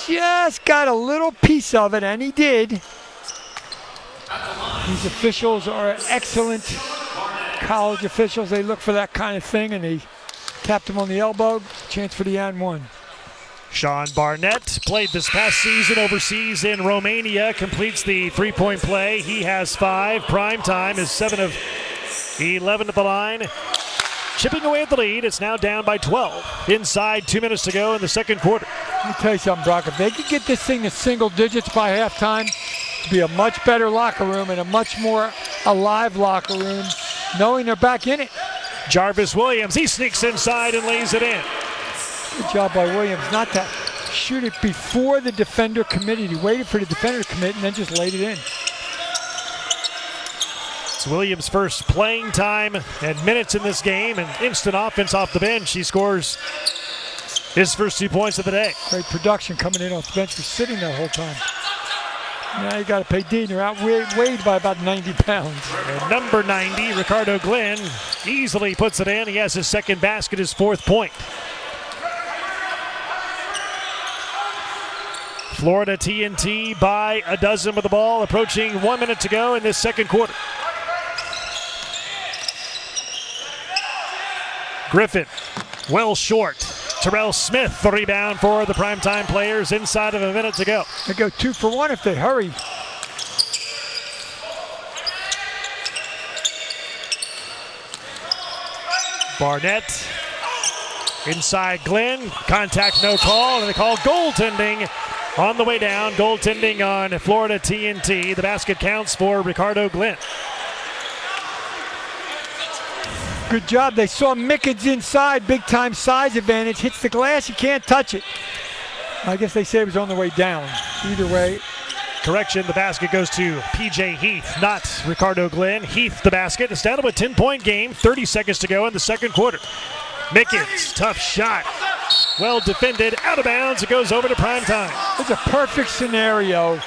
Just got a little piece of it, and he did. These officials are excellent college officials. They look for that kind of thing, and they tapped him on the elbow. Chance for the and one. Shaun Barnett played this past season overseas in Romania, completes the three-point play. He has 5. Primetime is 7 of 11 at the line. Chipping away at the lead. It's now down by 12. Inside 2 minutes to go in the second quarter. Let me tell you something, Brock. If they could get this thing to single digits by halftime, it'd be a much better locker room and a much more alive locker room, knowing they're back in it. Jarvis Williams, he sneaks inside and lays it in. Good job by Williams not to shoot it before the defender committed. He waited for the defender to commit and then just laid it in. It's Williams' first playing time and minutes in this game, and instant offense off the bench. He scores his first 2 points of the day. Great production coming in off the bench for sitting that whole time. Now you got to pay Dean. They're outweighed by about 90 pounds. And number 90, Ricardo Glenn, easily puts it in. He has his second basket, his 4th point. Florida TNT by a dozen with the ball, approaching 1 minute to go in this second quarter. Griffin, well short. Terrell Smith, the rebound for the Primetime players inside of a minute to go. They go 2 for 1 if they hurry. Barnett, inside Glenn, contact no call, and they call goaltending on the way down. Goaltending on Florida TNT. The basket counts for Ricardo Glenn. Good job. They saw Mickens inside, big time size advantage. Hits the glass, you can't touch it. I guess they say it was on the way down. Either way. Correction, the basket goes to PJ Heath, not Ricardo Glenn. Heath the basket. It's down to a 10-point game, 30 seconds to go in the second quarter. Mickens, tough shot. Well defended, out of bounds. It goes over to Primetime. It's a perfect scenario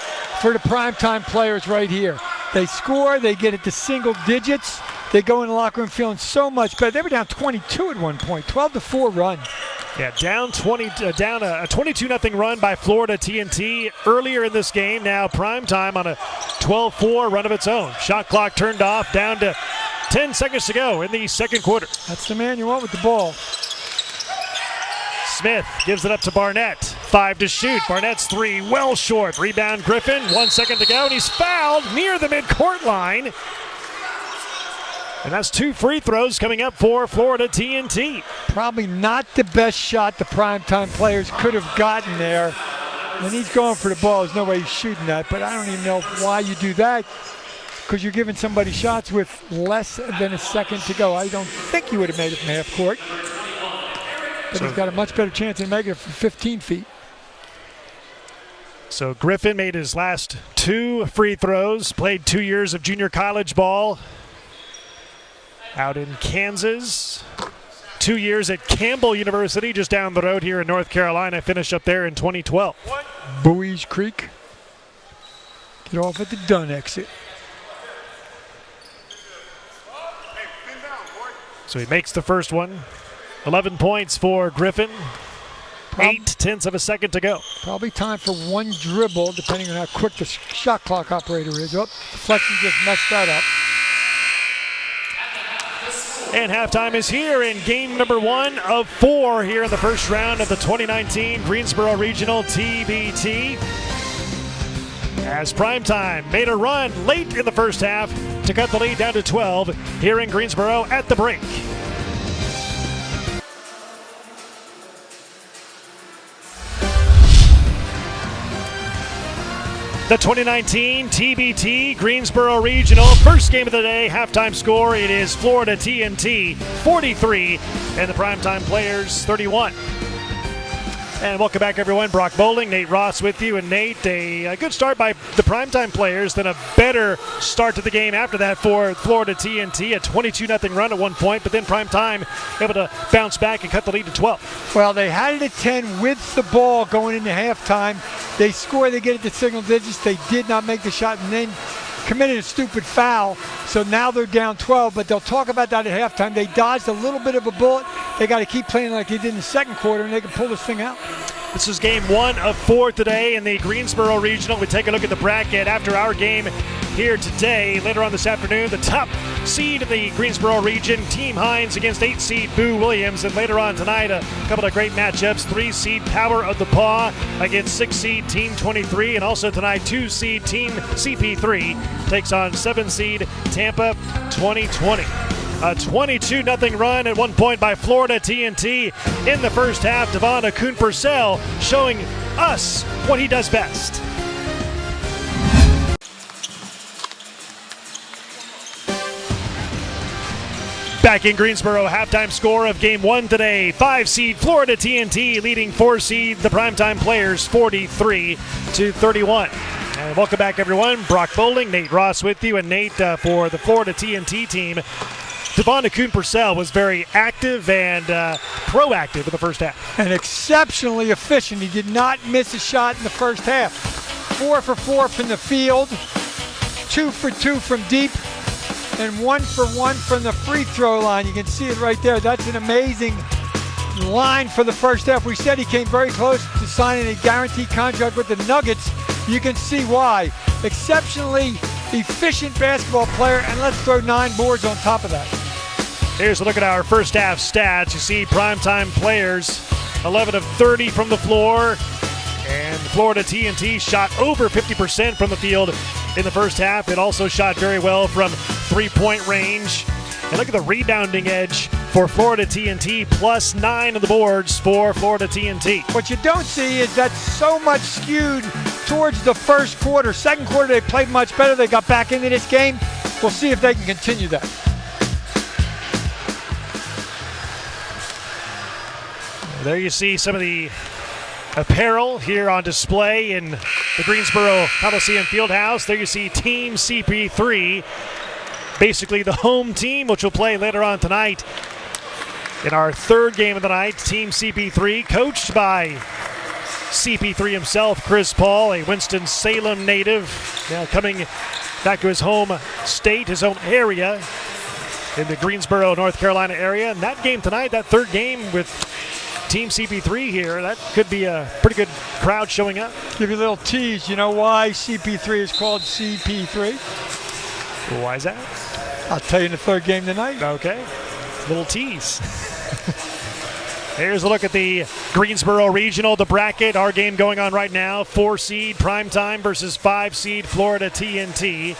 for the Primetime players right here. They score, they get it to single digits. They go in the locker room feeling so much better. They were down 22 at one point, 12-4 run. Yeah, down a 22-0 run by Florida TNT earlier in this game. Now Primetime on a 12-4 run of its own. Shot clock turned off, down to 10 seconds to go in the second quarter. That's the man you want with the ball. Smith gives it up to Barnett. 5 to shoot. Barnett's 3 well short. Rebound Griffin. 1 second to go, and he's fouled near the midcourt line. And that's 2 free throws coming up for Florida TNT. Probably not the best shot the Primetime players could have gotten there. When he's going for the ball, there's no way he's shooting that, but I don't even know why you do that, because you're giving somebody shots with less than a second to go. I don't think he would have made it from half court. But he's got a much better chance of making it from 15 feet. So Griffin made his last 2 free throws, played 2 years of junior college ball out in Kansas. 2 years at Campbell University, just down the road here in North Carolina. Finished up there in 2012. Bowie's Creek. Get off at the Dunn exit. So he makes the first one. 11 points for Griffin. 0.8 of a second to go. Probably time for one dribble, depending on how quick the shot clock operator is. Oh, deflection just messed that up. And halftime is here in game number 1 of 4 here in the first round of the 2019 Greensboro Regional TBT. As Primetime made a run late in the first half to cut the lead down to 12 here in Greensboro at the break. The 2019 TBT Greensboro Regional first game of the day. Halftime score, it is Florida TNT 43 and the Primetime Players 31. And welcome back, everyone. Brock Bowling, Nate Ross with you. And Nate, a good start by the Primetime Players, then a better start to the game after that for Florida TNT. A 22-0 run at one point, but then Primetime able to bounce back and cut the lead to 12. Well, they had it at 10 with the ball going into halftime. They score, they get it to single digits. They did not make the shot and then committed a stupid foul. So now they're down 12, but they'll talk about that at halftime. They dodged a little bit of a bullet. They got to keep playing like they did in the second quarter, and they can pull this thing out. This is game 1 of 4 today in the Greensboro Regional. We take a look at the bracket after our game here today. Later on this afternoon, the top seed in the Greensboro region, Team Hines against 8 seed Boo Williams. And later on tonight, a couple of great matchups. 3 seed Power of the Paw against 6 seed Team 23. And also tonight, 2 seed Team CP3 takes on 7 seed Tampa 2020. A 22-0 run at one point by Florida TNT in the first half. Devon Akun-Purcell showing us what he does best. Back in Greensboro, halftime score of game 1 today. 5 seed Florida TNT leading 4 seed the Primetime Players 43-31. And welcome back, everyone. Brock Bowling, Nate Ross with you. And Nate, for the Florida TNT team, Devon Akun-Purcell was very active and proactive in the first half. And exceptionally efficient. He did not miss a shot in the first half. 4 for 4 from the field, 2 for 2 from deep, and 1 for 1 from the free throw line. You can see it right there. That's an amazing line for the first half. We said he came very close to signing a guaranteed contract with the Nuggets. You can see why. Exceptionally efficient basketball player, and let's throw 9 boards on top of that. Here's a look at our first half stats. You see Primetime Players 11 of 30 from the floor, and Florida TNT shot over 50% from the field in the first half. It also shot very well from three-point range. And look at the rebounding edge for Florida TNT, plus 9 on the boards for Florida TNT. What you don't see is that's so much skewed towards the first quarter. Second quarter, they played much better. They got back into this game. We'll see if they can continue that. There you see some of the apparel here on display in the Greensboro Coliseum Fieldhouse. There you see Team CP3, basically the home team, which will play later on tonight in our third game of the night. Team CP3, coached by CP3 himself, Chris Paul, a Winston-Salem native, now coming back to his home state, his home area in the Greensboro, North Carolina area. And that game tonight, that third game with Team CP3 here, that could be a pretty good crowd showing up. Give you a little tease. You know why CP3 is called CP3? Why is that? I'll tell you in the third game tonight. Okay. Little tease. Here's a look at the Greensboro Regional, the bracket. Our game going on right now. 4 seed Primetime versus 5 seed Florida TNT.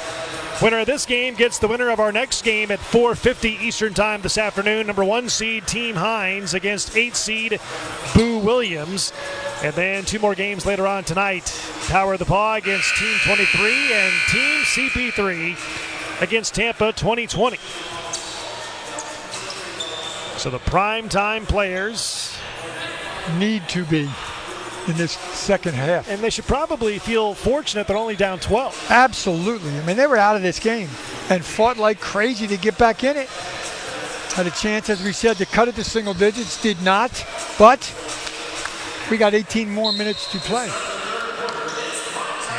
Winner of this game gets the winner of our next game at 4:50 Eastern Time this afternoon. Number 1 seed Team Hines against 8 seed Boo Williams. And then 2 more games later on tonight. Power of the Paw against Team 23 and Team CP3 against Tampa 2020. So the Primetime Players need to be in this second half. And they should probably feel fortunate they're only down 12. Absolutely. I mean, they were out of this game and fought like crazy to get back in it. Had a chance, as we said, to cut it to single digits. Did not. But we got 18 more minutes to play.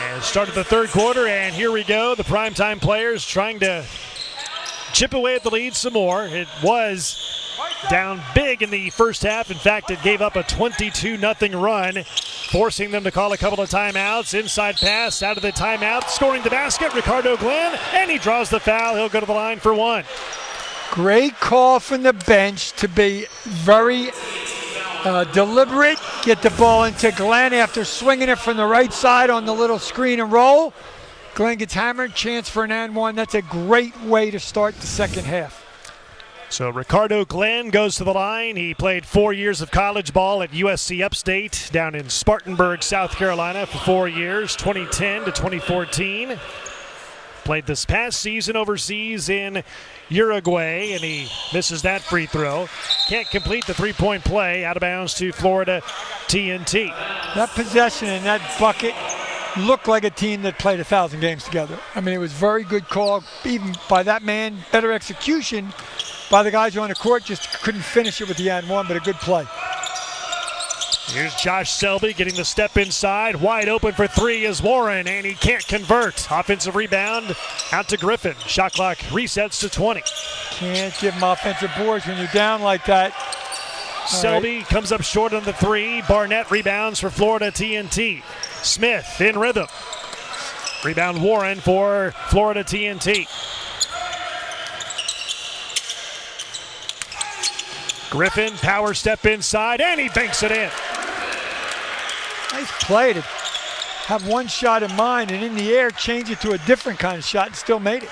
And started the third quarter, and here we go. The Primetime Players trying to chip away at the lead some more. It was down big in the first half. In fact, it gave up a 22-0 run, forcing them to call a couple of timeouts. Inside pass out of the timeout, scoring the basket, Ricardo Glenn, and he draws the foul. He'll go to the line for 1. Great call from the bench to be very deliberate. Get the ball into Glenn after swinging it from the right side on the little screen and roll. Glenn gets hammered, chance for an and one. That's a great way to start the second half. So Ricardo Glenn goes to the line. He played 4 years of college ball at USC Upstate down in Spartanburg, South Carolina for 4 years, 2010 to 2014. Played this past season overseas in Uruguay, and he misses that free throw. Can't complete the three-point play, out of bounds to Florida TNT. That possession and that bucket looked like a team that played 1,000 games together. I mean, it was very good call, even by that man. Better execution by the guys who were on the court, just couldn't finish it with the and one, but a good play. Here's Josh Selby getting the step inside. Wide open for three is Warren, and he can't convert. Offensive rebound out to Griffin. Shot clock resets to 20. Can't give them offensive boards when you're down like that. Selby comes up short on the three. Barnett rebounds for Florida TNT. Smith in rhythm. Rebound Warren for Florida TNT. Griffin, power step inside, and he banks it in. Nice play to have one shot in mind and in the air change it to a different kind of shot and still made it.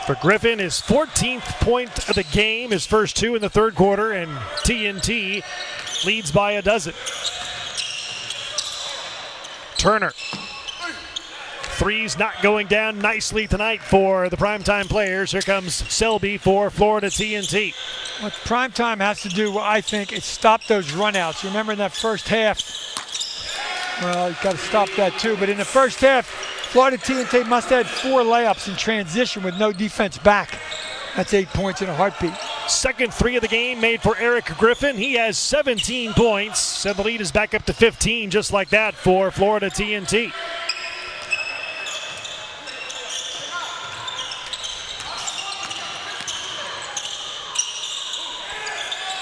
For Griffin, his 14th point of the game, his first two in the third quarter, and TNT leads by a dozen. Turner. Threes not going down nicely tonight for the Primetime players. Here comes Selby for Florida TNT. What Primetime has to do, I think, is stop those runouts. Remember in that first half, well, you've got to stop that too, but in the first half, Florida TNT must have had 4 layups in transition with no defense back. That's 8 points in a heartbeat. Second three of the game made for Eric Griffin. He has 17 points, and the lead is back up to 15, just like that for Florida TNT.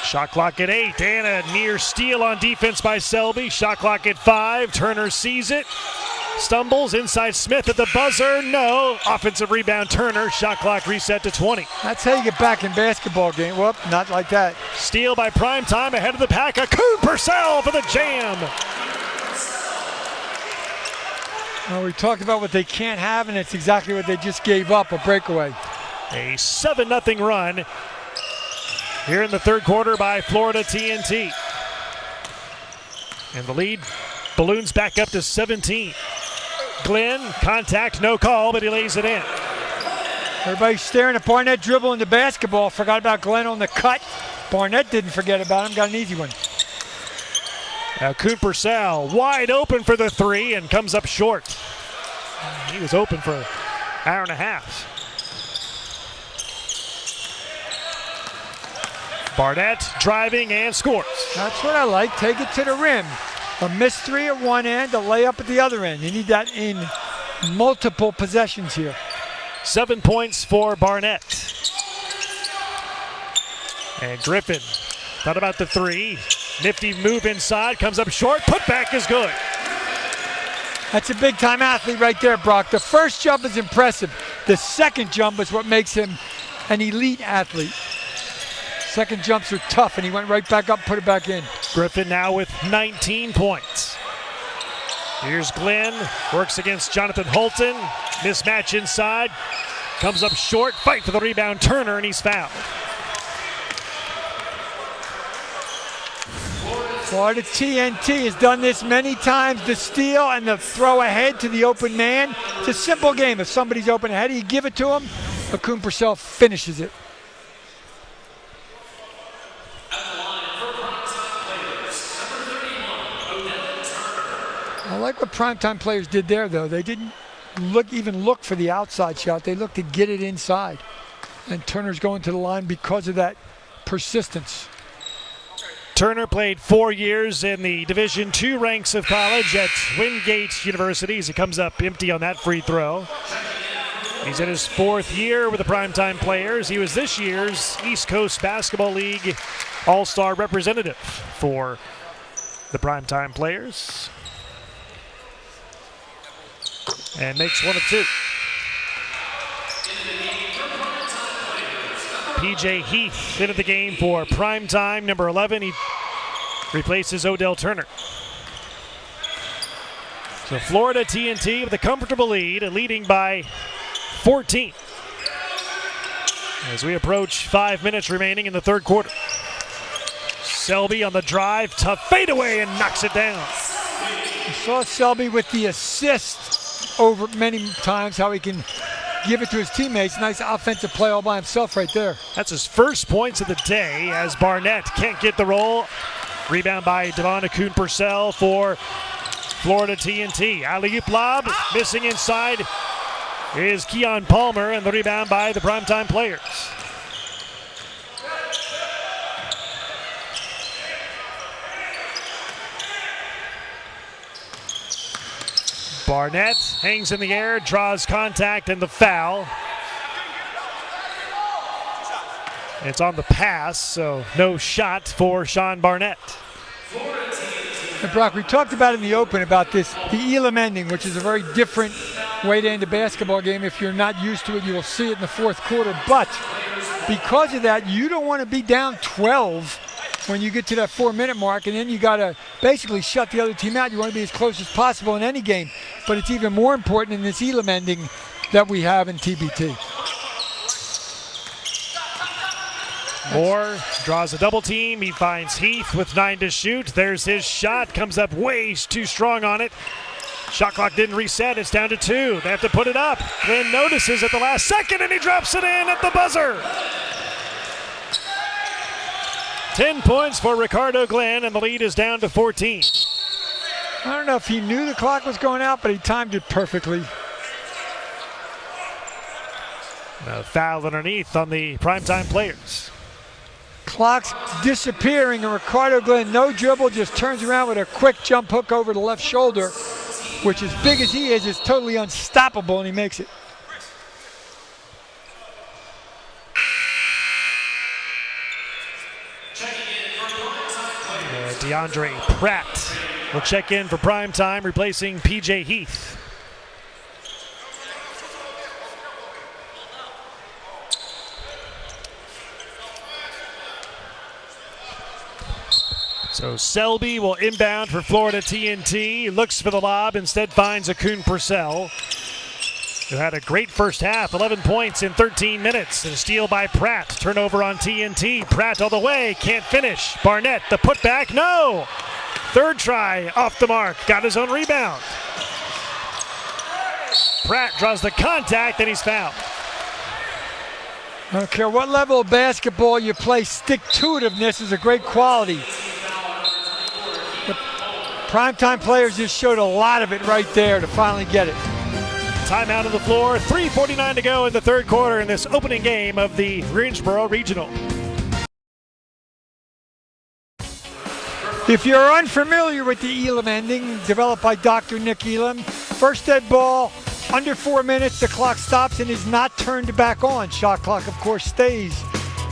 Shot clock at 8, and a near steal on defense by Selby. Shot clock at 5, Turner sees it. Stumbles inside Smith at the buzzer, no. Offensive rebound Turner, shot clock reset to 20. That's how you get back in basketball game. Whoop, not like that. Steal by Primetime ahead of the pack. A Coon Purcell for the jam. Well, we talked about what they can't have, and it's exactly what they just gave up, a breakaway. A 7-0 run here in the third quarter by Florida TNT. And the lead balloons back up to 17. Glenn, contact, no call, but he lays it in. Everybody's staring at Barnett dribbling the basketball. Forgot about Glenn on the cut. Barnett didn't forget about him, got an easy one. Now Coon Purcell wide open for the three and comes up short. He was open for an hour and a half. Barnett driving and scores. That's what I like. Take it to the rim. A missed three at one end, a layup at the other end. You need that in multiple possessions here. 7 points for Barnett. And Griffin thought about the three. Nifty move inside, comes up short. Putback is good. That's a big-time athlete right there, Brock. The first jump is impressive. The second jump is what makes him an elite athlete. Second jumps are tough, and he went right back up, put it back in. Griffin now with 19 points. Here's Glenn, works against Jonathan Holton. Mismatch inside, comes up short, fight for the rebound, Turner, and he's fouled. Florida TNT has done this many times, the steal and the throw ahead to the open man. It's a simple game. If somebody's open ahead, you give it to him, but Coon Purcell finishes it. I like what Primetime players did there, though. They didn't even look for the outside shot. They looked to get it inside. And Turner's going to the line because of that persistence. Turner played 4 years in the Division II ranks of college at Wingate University as he comes up empty on that free throw. He's in his 4th year with the Primetime players. He was this year's East Coast Basketball League All-Star representative for the Primetime players. And makes 1 of 2. PJ Heath into the game for Primetime, number 11. He replaces Odell Turner. So Florida TNT with a comfortable lead, leading by 14. As we approach 5 minutes remaining in the third quarter. Selby on the drive, tough fadeaway, and knocks it down. You saw Selby with the assist over many times, how he can give it to his teammates. Nice offensive play all by himself right there. That's his first points of the day as Barnett can't get the roll. Rebound by Devon Purcell for Florida TNT. Alley-oop lob, missing inside is Keon Palmer, and the rebound by the Primetime players. Barnett hangs in the air, draws contact, and the foul. It's on the pass, so no shot for Shaun Barnett. And Brock, we talked about in the open about this, the Elam Ending, which is a very different way to end a basketball game. If you're not used to it, you will see it in the fourth quarter. But because of that, you don't want to be down 12 when you get to that 4-minute mark, and then you got to basically shut the other team out. You want to be as close as possible in any game. But it's even more important in this Elam Ending that we have in TBT. Moore draws a double team. He finds Heath with 9 to shoot. There's his shot. Comes up way too strong on it. Shot clock didn't reset. It's down to 2. They have to put it up. Then notices at the last second, and he drops it in at the buzzer. 10 points for Ricardo Glenn, and the lead is down to 14. I don't know if he knew the clock was going out, but he timed it perfectly. A foul underneath on the Primetime players. Clock's disappearing, and Ricardo Glenn, no dribble, just turns around with a quick jump hook over the left shoulder, which, as big as he is totally unstoppable, and he makes it. DeAndre Pratt will check in for Primetime, replacing PJ Heath. So Selby will inbound for Florida TNT. Looks for the lob, instead finds Purcell, who had a great first half, 11 points in 13 minutes. And a steal by Pratt. Turnover on TNT. Pratt all the way, can't finish. Barnett, the putback, no! Third try, off the mark, got his own rebound. Pratt draws the contact, and he's fouled. I don't care what level of basketball you play, stick-to-itiveness is a great quality. The Primetime players just showed a lot of it right there to finally get it. Timeout on the floor, 3:49 to go in the third quarter in this opening game of the Greensboro Regional. If you're unfamiliar with the Elam Ending, developed by Dr. Nick Elam, first dead ball, under 4 minutes, the clock stops and is not turned back on. Shot clock, of course, stays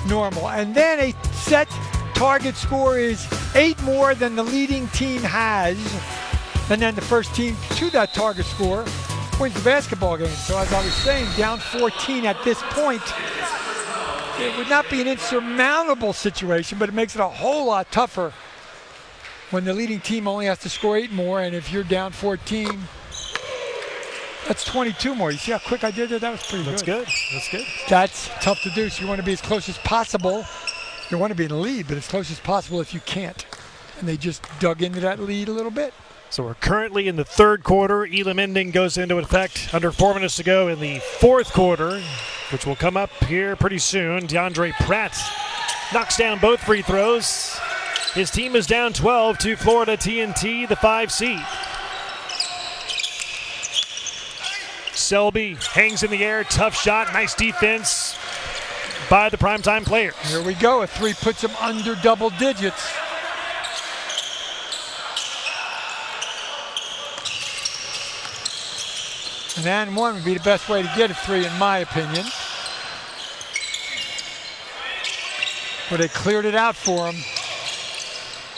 normal. And then a set target score is 8 more than the leading team has. And then the first team to that target score wins the basketball game. So as I was saying, down 14 at this point, it would not be an insurmountable situation, but it makes it a whole lot tougher when the leading team only has to score 8 more, and if you're down 14, that's 22 more. You see how quick I did there? That was pretty good. That's good. That's good. That's tough to do, so you want to be as close as possible. You want to be in the lead, but as close as possible if you can't. And they just dug into that lead a little bit. So we're currently in the third quarter. Elam Ending goes into effect under 4 minutes to go in the fourth quarter, which will come up here pretty soon. DeAndre Pratt knocks down both free throws. His team is down 12 to Florida TNT, the 5 seed. Selby hangs in the air, tough shot, nice defense by the Primetime players. Here we go, a 3 puts him under double digits. An and one would be the best way to get a 3 in my opinion. But they cleared it out for him.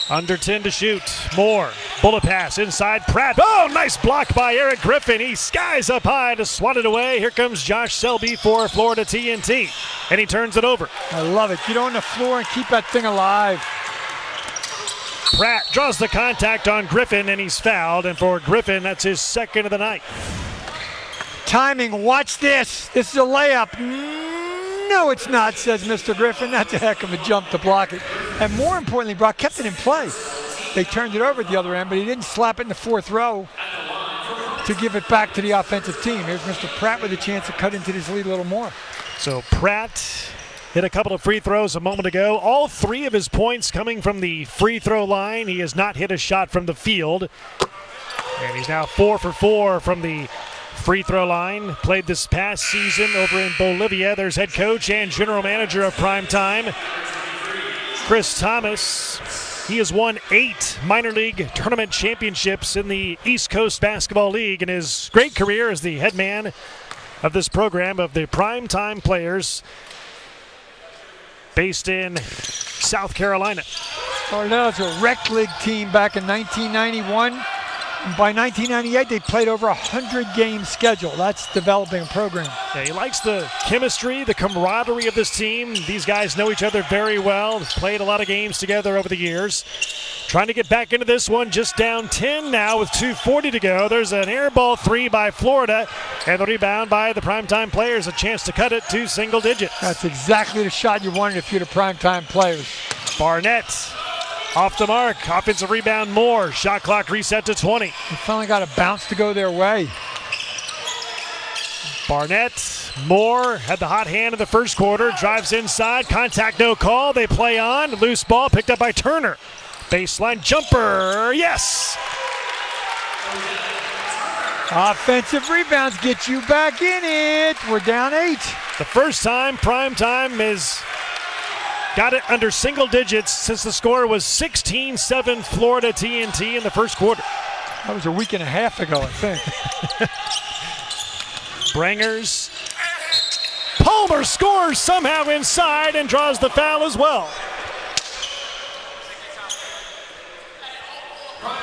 Under 10 to shoot. Moore Bullet pass inside Pratt. Oh, nice block by Eric Griffin. He skies up high to swat it away. Here comes Josh Selby for Florida TNT. And he turns it over. I love it. Get on the floor and keep that thing alive. Pratt draws the contact on Griffin, and he's fouled. And for Griffin, that's his second of the night. Timing, watch this. This is a layup. No, it's not, says Mr. Griffin. That's a heck of a jump to block it. And more importantly, Brock kept it in play. They turned it over at the other end, but he didn't slap it in the fourth row to give it back to the offensive team. Here's Mr. Pratt with a chance to cut into this lead a little more. So Pratt hit a couple of free throws a moment ago. All 3 of his points coming from the free throw line. He has not hit a shot from the field. And he's now 4 for 4 from the free throw line. Played this past season over in Bolivia. There's head coach and general manager of Primetime, Chris Thomas. He has won 8 minor league tournament championships in the East Coast Basketball League in his great career as the head man of this program of the Primetime Players based in South Carolina. Started out as a rec league team back in 1991. And by 1998, they played over 100-game schedule. That's developing a program. Yeah, he likes the chemistry, the camaraderie of this team. These guys know each other very well. Played a lot of games together over the years. Trying to get back into this one, just down 10 now with 2:40 to go. There's an air ball 3 by Florida, and the rebound by the Primetime Players. A chance to cut it to single digits. That's exactly the shot you wanted if you're the Primetime Players. Barnett off the mark. Offensive rebound, Moore. Shot clock reset to 20. They finally got a bounce to go their way. Barnett, Moore had the hot hand in the first quarter. Drives inside. Contact, no call. They play on. Loose ball picked up by Turner. Baseline jumper. Yes! Offensive rebounds get you back in it. We're down 8. The first time Primetime has got it under single digits since the score was 16-7 Florida TNT in the first quarter. That was a week and a half ago, I think. Brangers. Palmer scores somehow inside and draws the foul as well.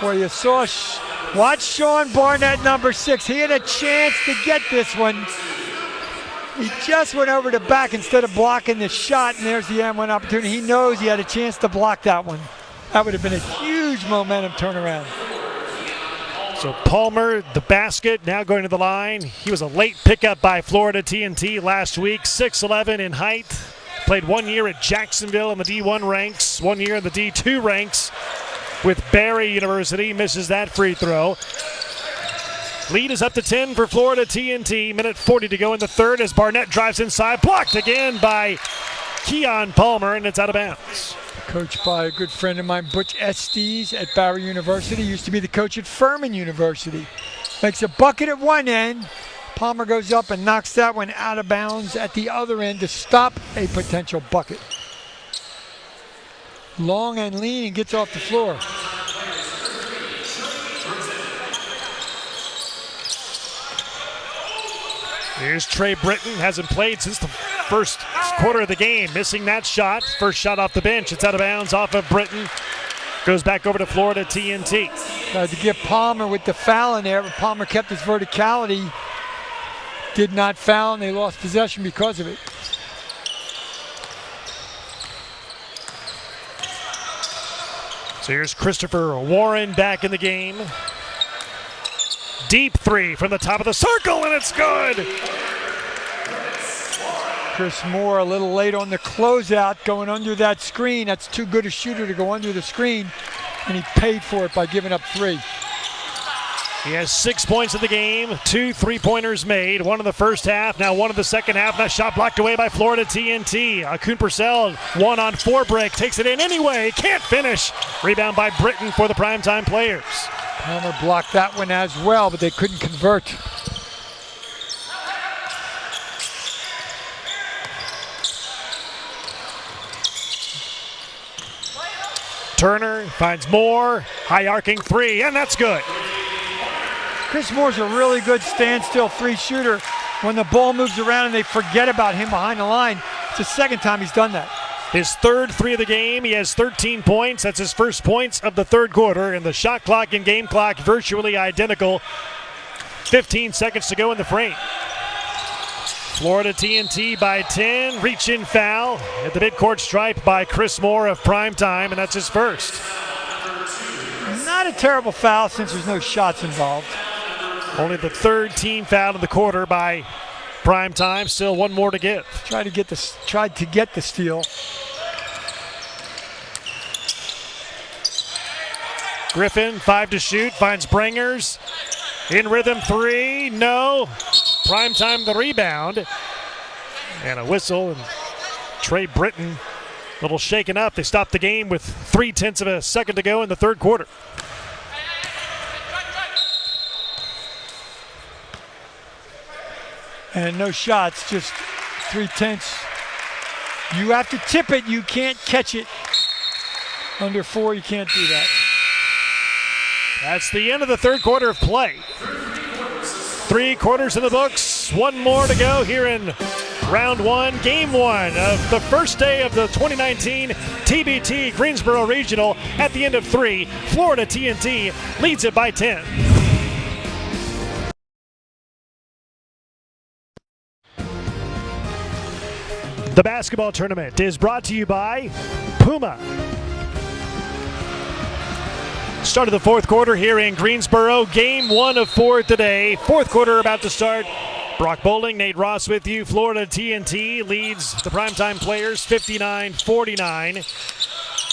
Boy, you saw, watch Shaun Barnett, number 6. He had a chance to get this one. He just went over the back instead of blocking the shot, and there's the M1 opportunity. He knows he had a chance to block that one. That would have been a huge momentum turnaround. So Palmer, the basket, now going to the line. He was a late pickup by Florida TNT last week, 6'11" in height. Played 1 year at Jacksonville in the D1 ranks, 1 year in the D2 ranks with Barry University. Misses that free throw. Lead is up to 10 for Florida TNT. Minute 40 to go in the third as Barnett drives inside. Blocked again by Keon Palmer, and it's out of bounds. Coached by a good friend of mine, Butch Estes at Barry University. Used to be the coach at Furman University. Makes a bucket at one end. Palmer goes up and knocks that one out of bounds at the other end to stop a potential bucket. Long and lean and gets off the floor. Here's Trey Britton, hasn't played since the first quarter of the game. Missing that shot, first shot off the bench. It's out of bounds off of Britton. Goes back over to Florida TNT. Tried to get Palmer with the foul in there, but Palmer kept his verticality. Did not foul, and they lost possession because of it. So here's Christopher Warren back in the game. Deep three from the top of the circle, and it's good. Chris Moore a little late on the closeout, going under that screen. That's too good a shooter to go under the screen, and he paid for it by giving up 3. He has 6 points in the game, 2 3-pointers made, 1 in the first half, now 1 in the second half. That shot blocked away by Florida TNT. Kuhn Purcell, 1 on 4 break, takes it in anyway, can't finish. Rebound by Britton for the Primetime Players. Palmer blocked that one as well, but they couldn't convert. Turner finds Moore, high arcing 3, and that's good. Chris Moore's a really good standstill 3 shooter. When the ball moves around and they forget about him behind the line, it's the second time he's done that. His third three of the game. He has 13 points. That's his first points of the third quarter. And the shot clock and game clock virtually identical. 15 seconds to go in the frame. Florida TNT by 10. Reach-in foul at the midcourt stripe by Chris Moore of Primetime, and that's his first. Not a terrible foul since there's no shots involved. Only the third team foul of the quarter by Primetime. Still one more to give. Tried to get the steal. Griffin, 5 to shoot, finds Brangers. In rhythm, 3, no. Primetime the rebound. And a whistle, and Trey Britton a little shaken up. They stopped the game with 0.3 of a second to go in the third quarter. And no shots, just 0.3. You have to tip it, you can't catch it. Under 4, you can't do that. That's the end of the third quarter of play. 3 quarters in the books, one more to go here in round 1, game 1 of the first day of the 2019 TBT Greensboro Regional. At the end of 3, Florida TNT leads it by 10. The basketball tournament is brought to you by Puma. Start of the fourth quarter here in Greensboro. Game 1 of 4 today. Fourth quarter about to start. Brock Bowling, Nate Ross with you. Florida TNT leads the Primetime players 59-49.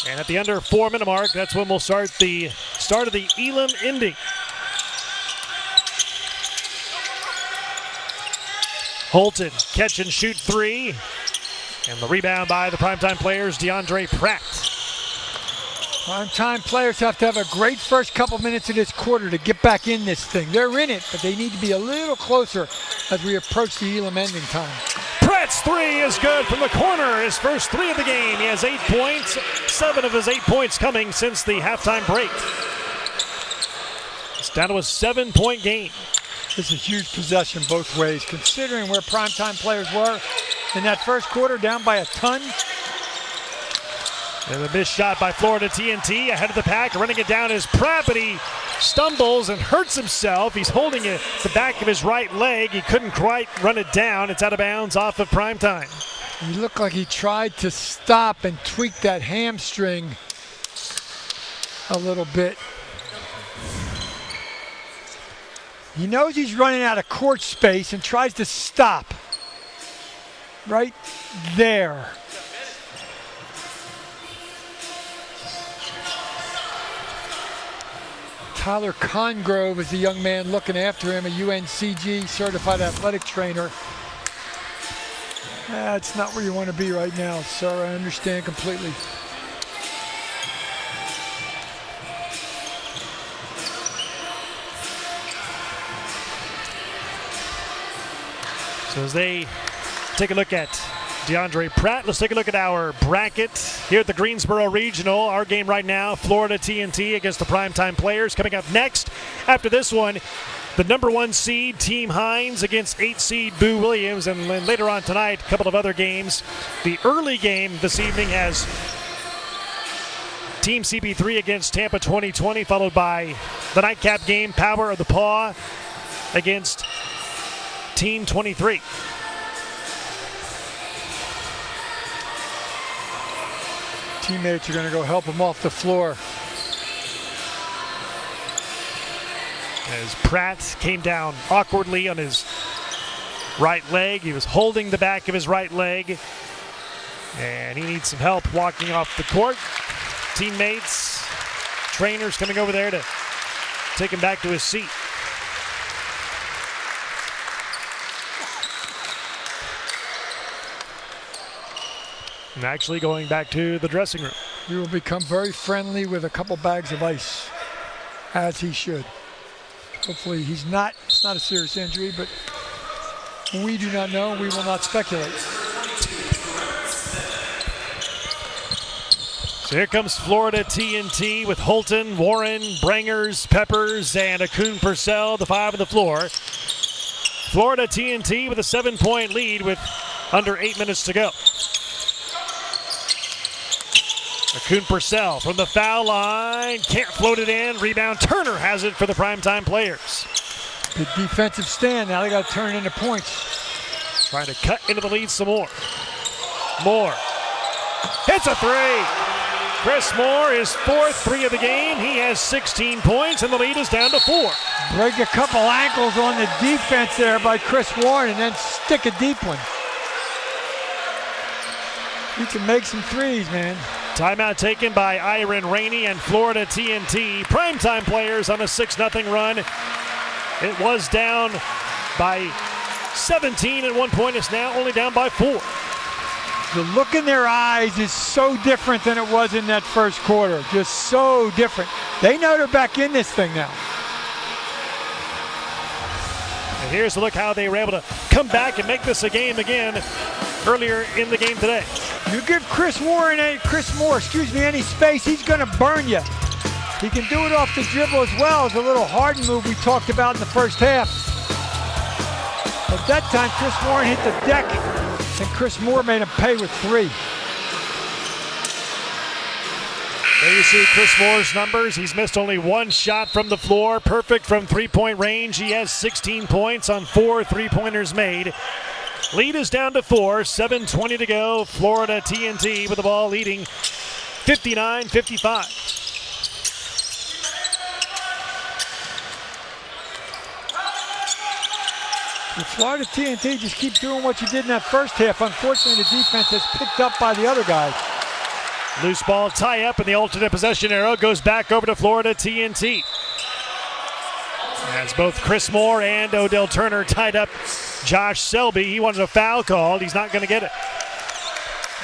And at the under 4-minute mark, that's when we'll start of the Elam Ending. Coulton, catch and shoot 3. And the rebound by the Primetime players, DeAndre Pratt. Primetime players have to have a great first couple minutes of this quarter to get back in this thing. They're in it, but they need to be a little closer as we approach the Elam Ending time. Pratt's 3 is good from the corner. His first 3 of the game. He has 8 points. 7 of his 8 points coming since the halftime break. It's down to a 7-point game. It's a huge possession both ways, considering where Primetime players were in that first quarter, down by a ton. And the missed shot by Florida TNT ahead of the pack. Running it down is Pratt, but he stumbles and hurts himself. He's holding it the back of his right leg. He couldn't quite run it down. It's out of bounds off of Primetime. He looked like he tried to stop and tweak that hamstring a little bit. He knows he's running out of court space and tries to stop right there. Tyler Congrove is the young man looking after him, a UNCG certified athletic trainer. That's not where you want to be right now, sir. I understand completely. So as they take a look at DeAndre Pratt, let's take a look at our bracket here at the Greensboro Regional. Our game right now, Florida TNT against the Primetime players. Coming up next, after this one, the number 1 seed, Team Hines, against 8 seed Boo Williams. And then later on tonight, a couple of other games. The early game this evening has Team CB3 against Tampa 2020, followed by the nightcap game, Power of the Paw against Team 23. Teammates are going to go help him off the floor. As Pratt came down awkwardly on his right leg. He was holding the back of his right leg. And he needs some help walking off the court. Teammates, trainers coming over there to take him back to his seat. And actually going back to the dressing room. He will become very friendly with a couple bags of ice, as he should. Hopefully it's not a serious injury, but we do not know. We will not speculate. So here comes Florida TNT with Holton, Warren, Brangers, Peppers, and Akun Purcell, the 5 on the floor. Florida TNT with a 7-point lead with under 8 minutes to go. Coulton Purcell from the foul line. Can't float it in. Rebound. Turner has it for the Primetime Players. Good defensive stand. Now they got to turn it into points. Trying to cut into the lead some more. Moore hits a three. Chris Moore, his fourth three of the game. He has 16 points, and the lead is down to 4. Break a couple ankles on the defense there by Chris Warren, and then stick a deep one. You can make some threes, man. Timeout taken by Iron Rainey and Florida TNT. Primetime Players on a 6-0 run. It was down by 17 at one point. It's now only down by 4. The look in their eyes is so different than it was in that first quarter. Just so different. They know they're back in this thing now. And here's a look how they were able to come back and make this a game again earlier in the game today. You give Chris Moore any space, he's going to burn you. He can do it off the dribble as well as a little Harden move we talked about in the first half. At that time, Chris Warren hit the deck, and Chris Moore made him pay with 3. There you see Chris Moore's numbers. He's missed only 1 shot from the floor. Perfect from three-point range. He has 16 points on 4 three-pointers made. Lead is down to 4. 7:20 to go. Florida TNT with the ball leading 59-55. The Florida TNT just keep doing what you did in that first half. Unfortunately, the defense has picked up by the other guys. Loose ball tie up, and the alternate possession arrow goes back over to Florida TNT. As both Chris Moore and Odell Turner tied up Josh Selby. He wanted a foul called. He's not going to get it.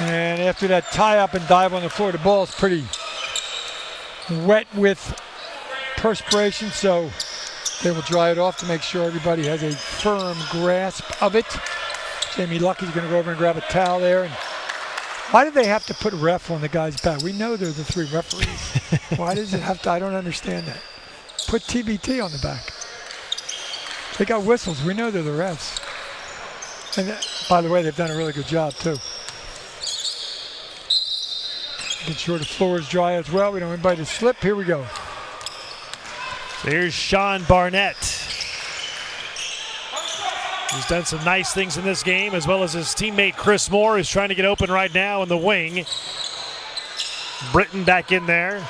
And after that tie up and dive on the floor, the ball is pretty wet with perspiration, so they will dry it off to make sure everybody has a firm grasp of it. Jamie Lucky's going to go over and grab a towel there. And why do they have to put a ref on the guy's back? We know they're the 3 referees. Why does it have to? I don't understand that. Put TBT on the back. They got whistles. We know they're the refs. And by the way, they've done a really good job too. Making sure the floor is dry as well. We don't want anybody to slip. Here we go. Here's Shaun Barnett. He's done some nice things in this game, as well as his teammate Chris Moore, who's trying to get open right now in the wing. Britton back in there.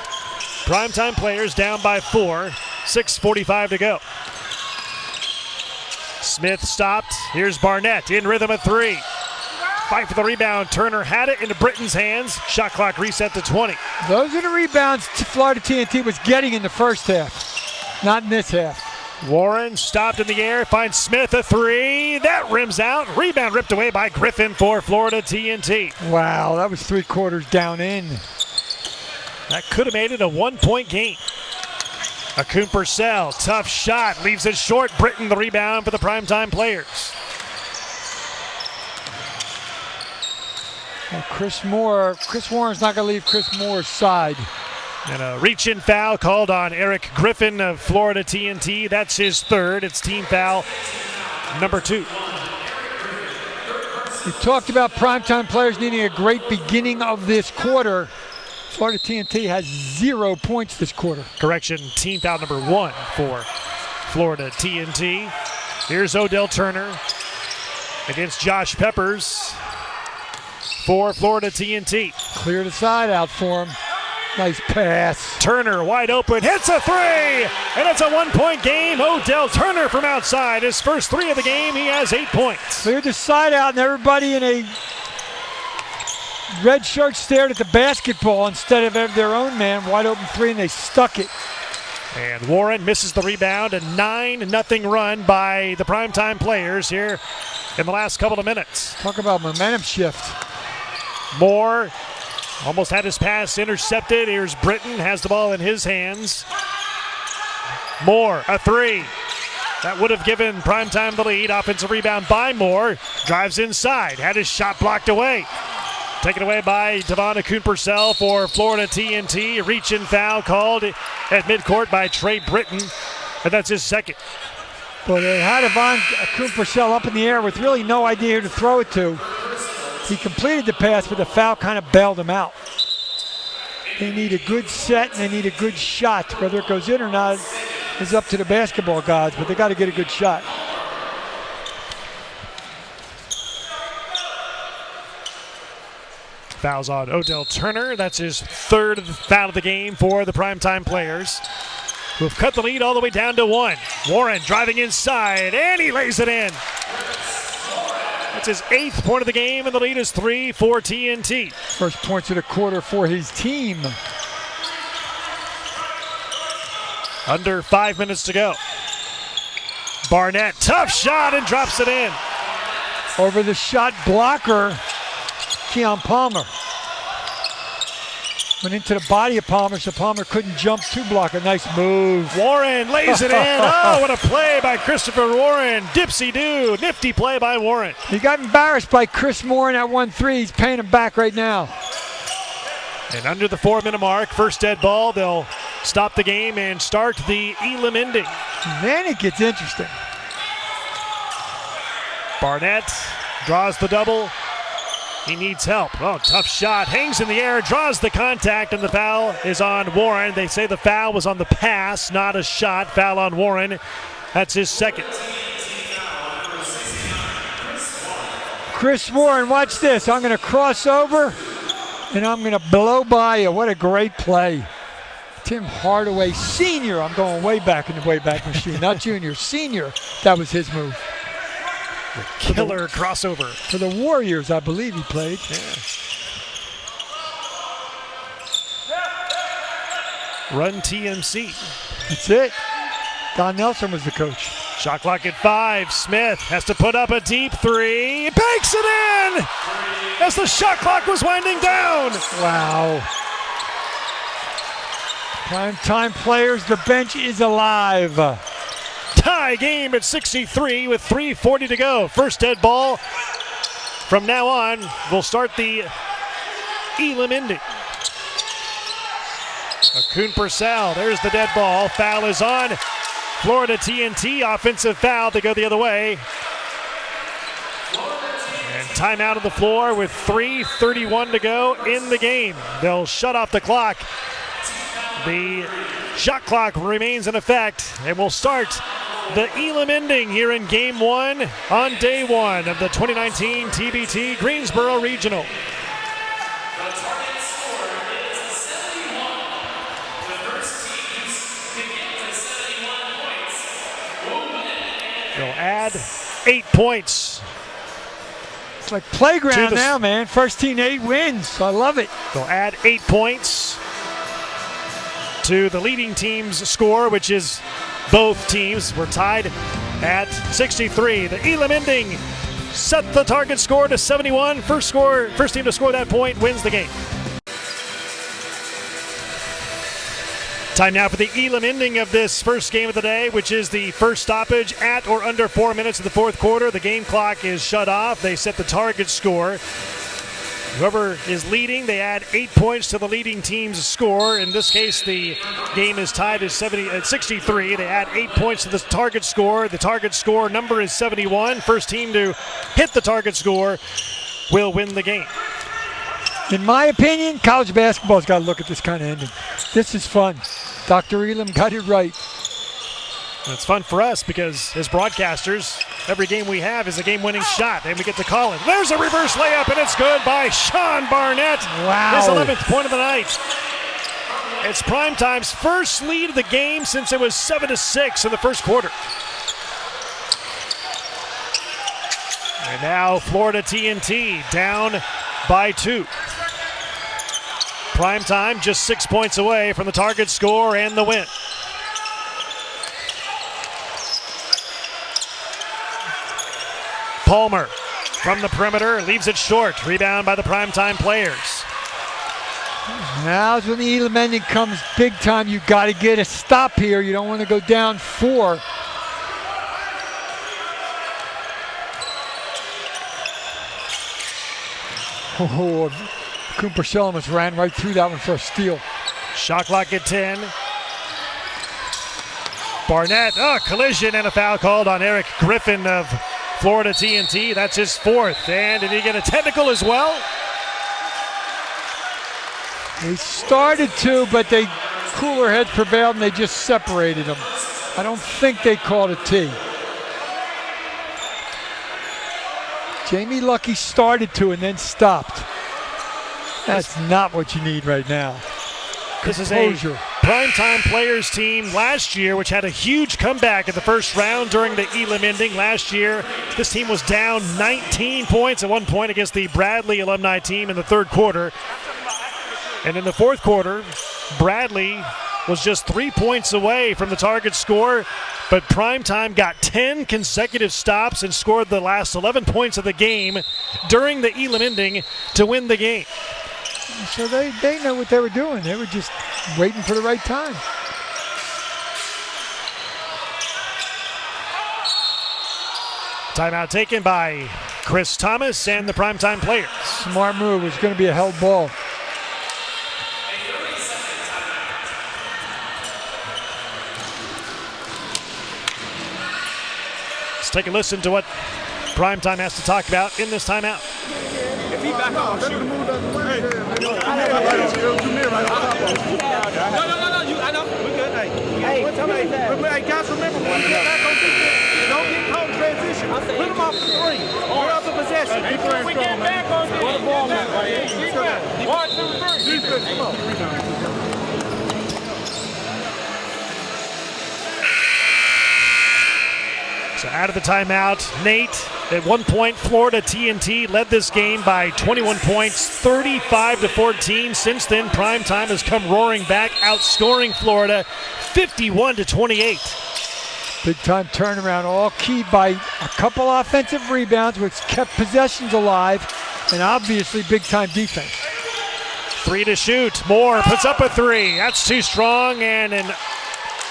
Primetime Players down by 4. 6:45 to go. Smith stopped. Here's Barnett in rhythm at 3. Fight for the rebound. Turner had it into Britton's hands. Shot clock reset to 20. Those are the rebounds Florida TNT was getting in the first half. Not in this half. Warren stopped in the air, finds Smith a 3. That rims out. Rebound ripped away by Griffin for Florida TNT. Wow, that was 3 quarters down in. That could have made it a 1-point game. A Coulton Purcell, tough shot, leaves it short. Britton the rebound for the Primetime Players. Well, Chris Warren's not going to leave Chris Moore's side. And a reach-in foul called on Eric Griffin of Florida TNT. That's his 3rd. It's team foul number 2. We talked about Primetime Players needing a great beginning of this quarter. Florida TNT has 0 points this quarter. Correction, team foul number 1 for Florida TNT. Here's Odell Turner against Josh Peppers for Florida TNT. Clear the side out for him. Nice pass. Turner wide open, hits a 3, and it's a 1-point game. Odell Turner from outside, his first 3 of the game. He has 8 points. Cleared the side out, and everybody in a red shirt stared at the basketball instead of their own man. Wide open 3, and they stuck it. And Warren misses the rebound. A 9-0 run by the Primetime Players here in the last couple of minutes. Talk about momentum shift. Moore almost had his pass intercepted. Here's Britton, has the ball in his hands. Moore, a 3. That would have given Primetime the lead. Offensive rebound by Moore. Drives inside, had his shot blocked away. Taken away by Devon Coulton Purcell for Florida TNT. Reach-in foul called at midcourt by Trey Britton, and that's his 2nd. But they had Devon Coulton Purcell up in the air with really no idea who to throw it to. He completed the pass, but the foul kind of bailed him out. They need a good set and they need a good shot. Whether it goes in or not is up to the basketball gods, but they got to get a good shot. Fouls on Odell Turner. That's his third foul of the game for the Primetime players, who have cut the lead all the way down to 1. Warren driving inside, and he lays it in. That's his 8th point of the game, and the lead is 3 for TNT. First points of the quarter for his team. Under 5 minutes to go. Barnett, tough shot, and drops it in. Over the shot blocker, Keon Palmer. Went into the body of Palmer, so Palmer couldn't jump to block. A nice move. Warren lays it in. Oh, what a play by Christopher Warren. Dipsy-do. Nifty play by Warren. He got embarrassed by Chris Moore in that 1-3. He's paying him back right now. And under the 4-minute mark, first dead ball, they'll stop the game and start the Elam Ending. Then it gets interesting. Barnett draws the double. He needs help. Oh, tough shot. Hangs in the air, draws the contact, and the foul is on Warren. They say the foul was on the pass, not a shot. Foul on Warren. That's his second. Chris Warren, watch this. I'm going to cross over, and I'm going to blow by you. What a great play. Tim Hardaway, senior. I'm going way back in the Wayback Machine, not junior. Senior, that was his move. Killer crossover. For the Warriors, I believe he played. Yeah. Run TMC. That's it. Don Nelson was the coach. Shot clock at 5. Smith has to put up a deep 3. Banks it in as the shot clock was winding down. Wow. Primetime players, the bench is alive. Tie game at 63 with 3:40 to go. First dead ball. From now on, we'll start the Elam Ending. Akun Purcell, there's the dead ball. Foul is on Florida TNT. Offensive foul. They go the other way. And timeout on the floor with 3:31 to go in the game. They'll shut off the clock. The shot clock remains in effect, and we'll start the Elam Ending here in Game 1 on Day 1 of the 2019 TBT Greensboro Regional. They'll add 8 points. It's like playground now, man. First team 8 wins. I love it. They'll add 8 points to the leading team's score, which is both teams were tied at 63. The Elam Ending set the target score to 71. First team to score that point wins the game. Time now for the Elam Ending of this first game of the day, which is the first stoppage at or under 4 minutes of the fourth quarter. The game clock is shut off. They set the target score. Whoever is leading, they add 8 points to the leading team's score. In this case, the game is tied at 63. They add 8 points to the target score. The target score number is 71. First team to hit the target score will win the game. In my opinion, college basketball's got to look at this kind of ending. This is fun. Dr. Elam got it right. And it's fun for us because as broadcasters, every game we have is a game-winning shot, and we get to call it. There's a reverse layup, and it's good by Shaun Barnett. Wow. His 11th point of the night. It's Primetime's first lead of the game since it was 7-6 in the first quarter. And now Florida TNT down by 2. Primetime just 6 points away from the target score and the win. Palmer from the perimeter leaves it short. Rebound by the Primetime players. Now's when the Elam Ending comes big time. You got to get a stop here. You don't want to go down 4. Oh, Cooper almost ran right through that one for a steal. Shot clock at 10. Barnett, collision and a foul called on Eric Griffin of Florida TNT. That's his 4th. And did he get a technical as well? They started to, but cooler heads prevailed and they just separated them. I don't think they called a T. Jamie Lucky started to and then stopped. That's not what you need right now. This is a Primetime Players team last year, which had a huge comeback in the first round during the Elam Ending last year. This team was down 19 points at one point against the Bradley alumni team in the third quarter. And in the fourth quarter, Bradley was just 3 points away from the target score, but Primetime got 10 consecutive stops and scored the last 11 points of the game during the Elam Ending to win the game. So they know what they were doing. They were just waiting for the right time. Timeout taken by Chris Thomas and the Primetime Players. Smart move. It's going to be a held ball. Let's take a listen to what Primetime has to talk about in this timeout. If he back up, shoot. No, I know. We're good. Hey, guys, remember, when you get back on defense, don't get caught in transition. Put them off the three. We're up the possession. Before we get back on defense. Where the ball at? 1, 2, 3. Defense, come on. So out of the timeout, Nate. At one point, Florida TNT led this game by 21 points, 35-14. Since then, Primetime has come roaring back, outscoring Florida 51-28. Big time turnaround, all keyed by a couple offensive rebounds, which kept possessions alive, and obviously big time defense. 3 to shoot. Moore puts up a 3. That's too strong, and an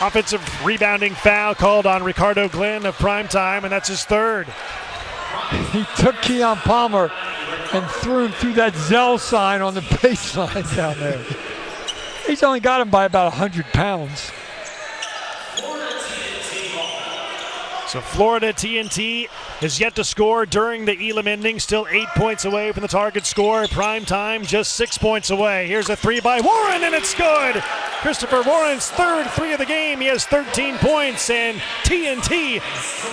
offensive rebounding foul called on Ricardo Glenn of Primetime, and that's his third. He took Keon Palmer and threw him through that Zell sign on the baseline down there. He's only got him by about 100 pounds. So Florida TNT has yet to score during the Elam Ending, still 8 points away from the target score. Primetime just 6 points away. Here's a 3 by Warren, and it's good. Christopher Warren's third 3 of the game. He has 13 points, and TNT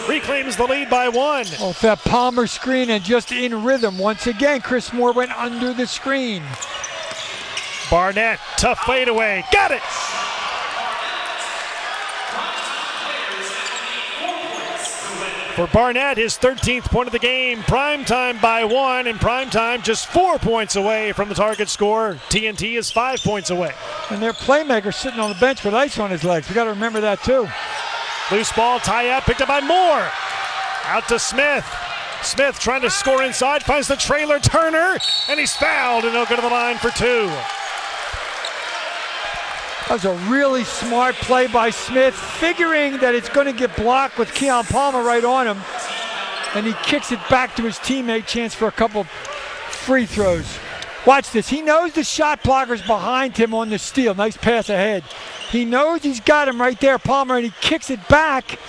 reclaims the lead by 1. Off that Palmer screen and just in rhythm. Once again, Chris Moore went under the screen. Barnett, tough fadeaway. Got it! For Barnett, his 13th point of the game. Primetime by 1, and Primetime just 4 points away from the target score. TNT is 5 points away. And their playmaker sitting on the bench with ice on his legs. We got to remember that too. Loose ball, tie up, picked up by Moore. Out to Smith. Smith trying to score inside, finds the trailer Turner, and he's fouled, and he'll go to the line for 2. That was a really smart play by Smith, figuring that it's going to get blocked with Keon Palmer right on him. And he kicks it back to his teammate, chance for a couple free throws. Watch this. He knows the shot blocker's behind him on the steal. Nice pass ahead. He knows he's got him right there, Palmer, and he kicks it back.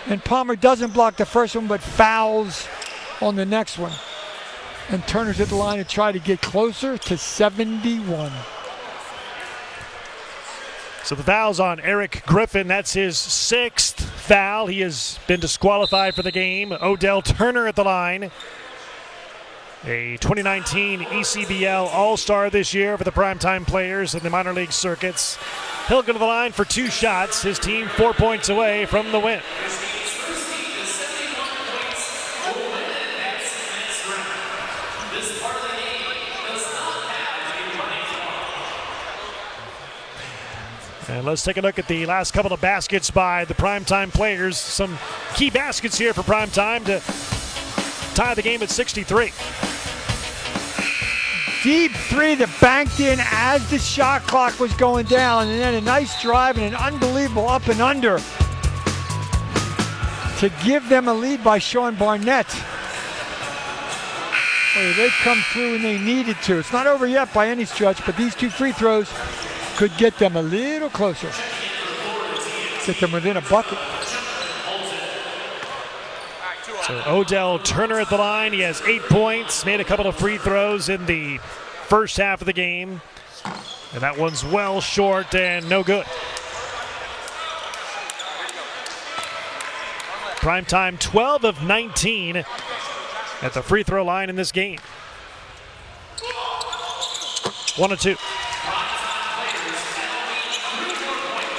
And Palmer doesn't block the first one, but fouls on the next one. And Turner's at the line to try to get closer to 71. So the foul's on Eric Griffin. That's his 6th foul. He has been disqualified for the game. Odell Turner at the line. A 2019 ECBL All-Star this year for the Primetime Players in the minor league circuits. He'll go to the line for 2 shots. His team 4 points away from the win. And let's take a look at the last couple of baskets by the Primetime Players. Some key baskets here for Primetime to tie the game at 63. Deep 3 that banked in as the shot clock was going down, and then a nice drive and an unbelievable up and under to give them a lead by Shaun Barnett. They come through when they needed to. It's not over yet by any stretch, but these 2 free throws could get them a little closer. Get them within a bucket. So Odell Turner at the line. He has 8 points, made a couple of free throws in the first half of the game. And that one's well short and no good. Primetime 12 of 19 at the free throw line in this game. 1-2.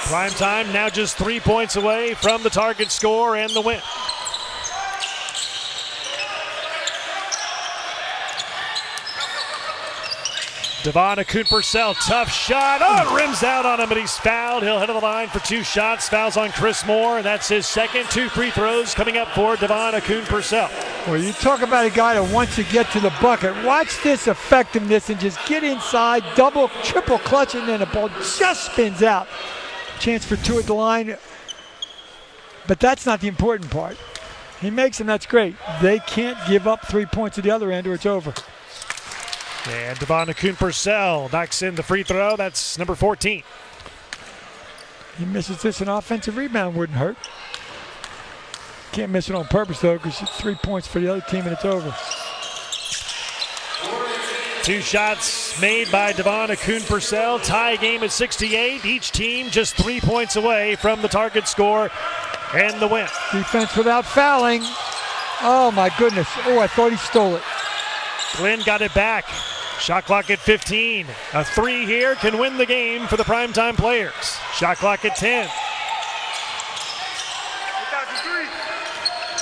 Primetime now just 3 points away from the target score and the win. Devon Akun-Purcell, tough shot. Oh, it rims out on him, but he's fouled. He'll head to the line for 2 shots. Fouls on Chris Moore, and that's his second. 2 free throws coming up for Devon Akun-Purcell. Well, you talk about a guy that wants to get to the bucket. Watch this effectiveness and just get inside, double, triple clutch, and then the ball just spins out. Chance for 2 at the line, but that's not the important part. He makes them, that's great. They can't give up 3 points at the other end or it's over. And Devon Akun-Purcell knocks in the free throw. That's number 14. He misses this, an offensive rebound wouldn't hurt. Can't miss it on purpose, though, because it's 3 points for the other team and it's over. 2 shots made by Devon Akun-Purcell. Tie game at 68. Each team just 3 points away from the target score and the win. Defense without fouling. Oh, my goodness. Oh, I thought he stole it. Glenn got it back. Shot clock at 15. A 3 here can win the game for the Primetime players. Shot clock at 10.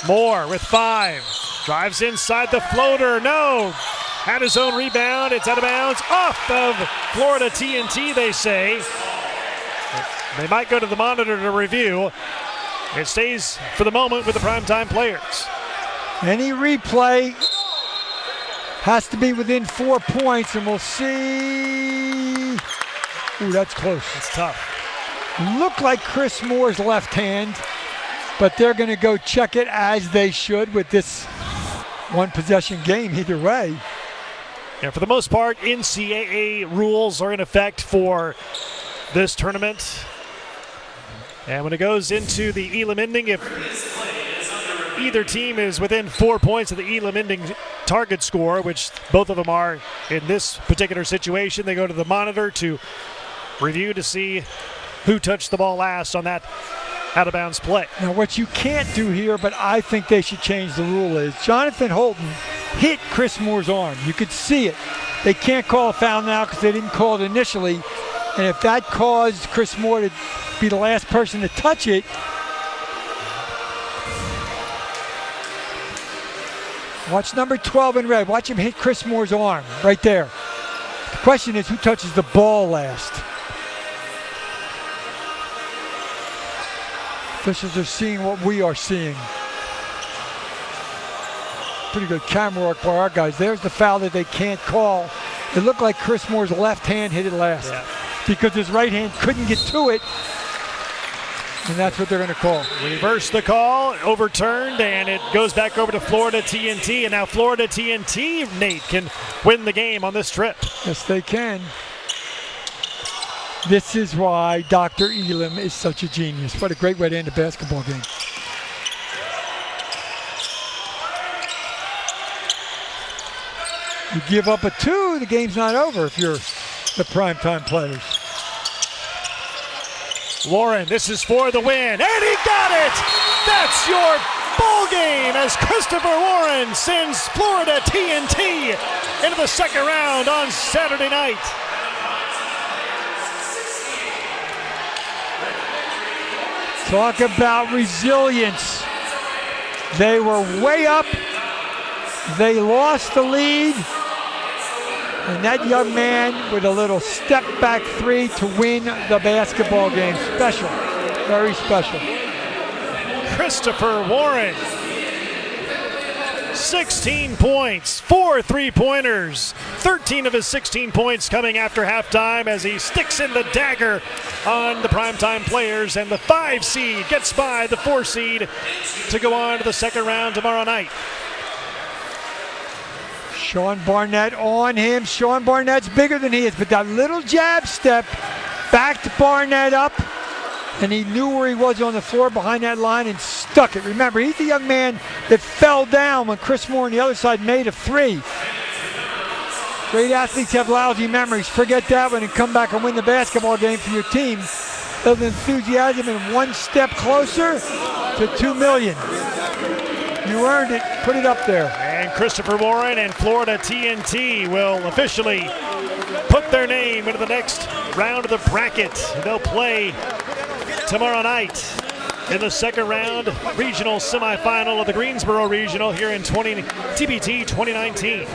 Moore with 5. Drives inside the floater. No. Had his own rebound. It's out of bounds. Off of Florida TNT, they say. They might go to the monitor to review. It stays for the moment with the Primetime players. Any replay has to be within 4 points, and we'll see. Ooh, that's close. It's tough. Looked like Chris Moore's left hand, but they're going to go check it as they should with this one possession game either way. And for the most part, NCAA rules are in effect for this tournament. And when it goes into the Elam Ending, if either team is within 4 points of the Elam Ending target score, which both of them are in this particular situation, they go to the monitor to review to see who touched the ball last on that out-of-bounds play. Now, what you can't do here, but I think they should change the rule, is Jonathan Holton hit Chris Moore's arm. You could see it. They can't call a foul now because they didn't call it initially. And if that caused Chris Moore to be the last person to touch it, watch number 12 in red. Watch him hit Chris Moore's arm right there. The question is, who touches the ball last? Officials are seeing what we are seeing. Pretty good camera work by our guys. There's the foul that they can't call. It looked like Chris Moore's left hand hit it last because his right hand couldn't get to it. And that's what they're going to call. Reverse the call, overturned, and it goes back over to Florida TNT. And now Florida TNT, Nate, can win the game on this trip. Yes, they can. This is why Dr. Elam is such a genius. What a great way to end a basketball game. You give up a 2, the game's not over if you're the Primetime players. Warren, this is for the win, and he got it! That's your ball game as Christopher Warren sends Florida TNT into the second round on Saturday night. Talk about resilience. They were way up. They lost the lead. And that young man with a little step back 3 to win the basketball game. Special, very special. Christopher Warren, 16 points, 4 3-pointers, 13 of his 16 points coming after halftime as he sticks in the dagger on the Primetime players, and the 5 seed gets by the 4 seed to go on to the second round tomorrow night. Shaun Barnett on him. Shaun Barnett's bigger than he is, but that little jab step backed Barnett up, and he knew where he was on the floor behind that line and stuck it. Remember, he's the young man that fell down when Chris Moore on the other side made a 3. Great athletes have lousy memories. Forget that one and come back and win the basketball game for your team. Build enthusiasm and one step closer to $2 million. You earned it. Put it up there. And Christopher Warren and Florida TNT will officially put their name into the next round of the bracket. They'll play tomorrow night in the second round regional semifinal of the Greensboro Regional here in TBT 2019.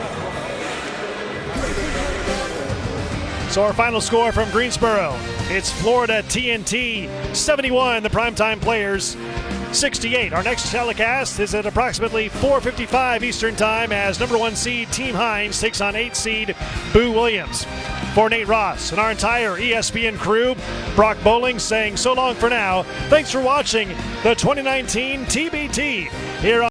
So our final score from Greensboro, it's Florida TNT 71, the Primetime Players 68. Our next telecast is at approximately 4:55 Eastern Time as number 1 seed Team Hines takes on 8 seed Boo Williams. For Nate Ross and our entire ESPN crew, Brock Bowling saying so long for now. Thanks for watching the 2019 TBT here on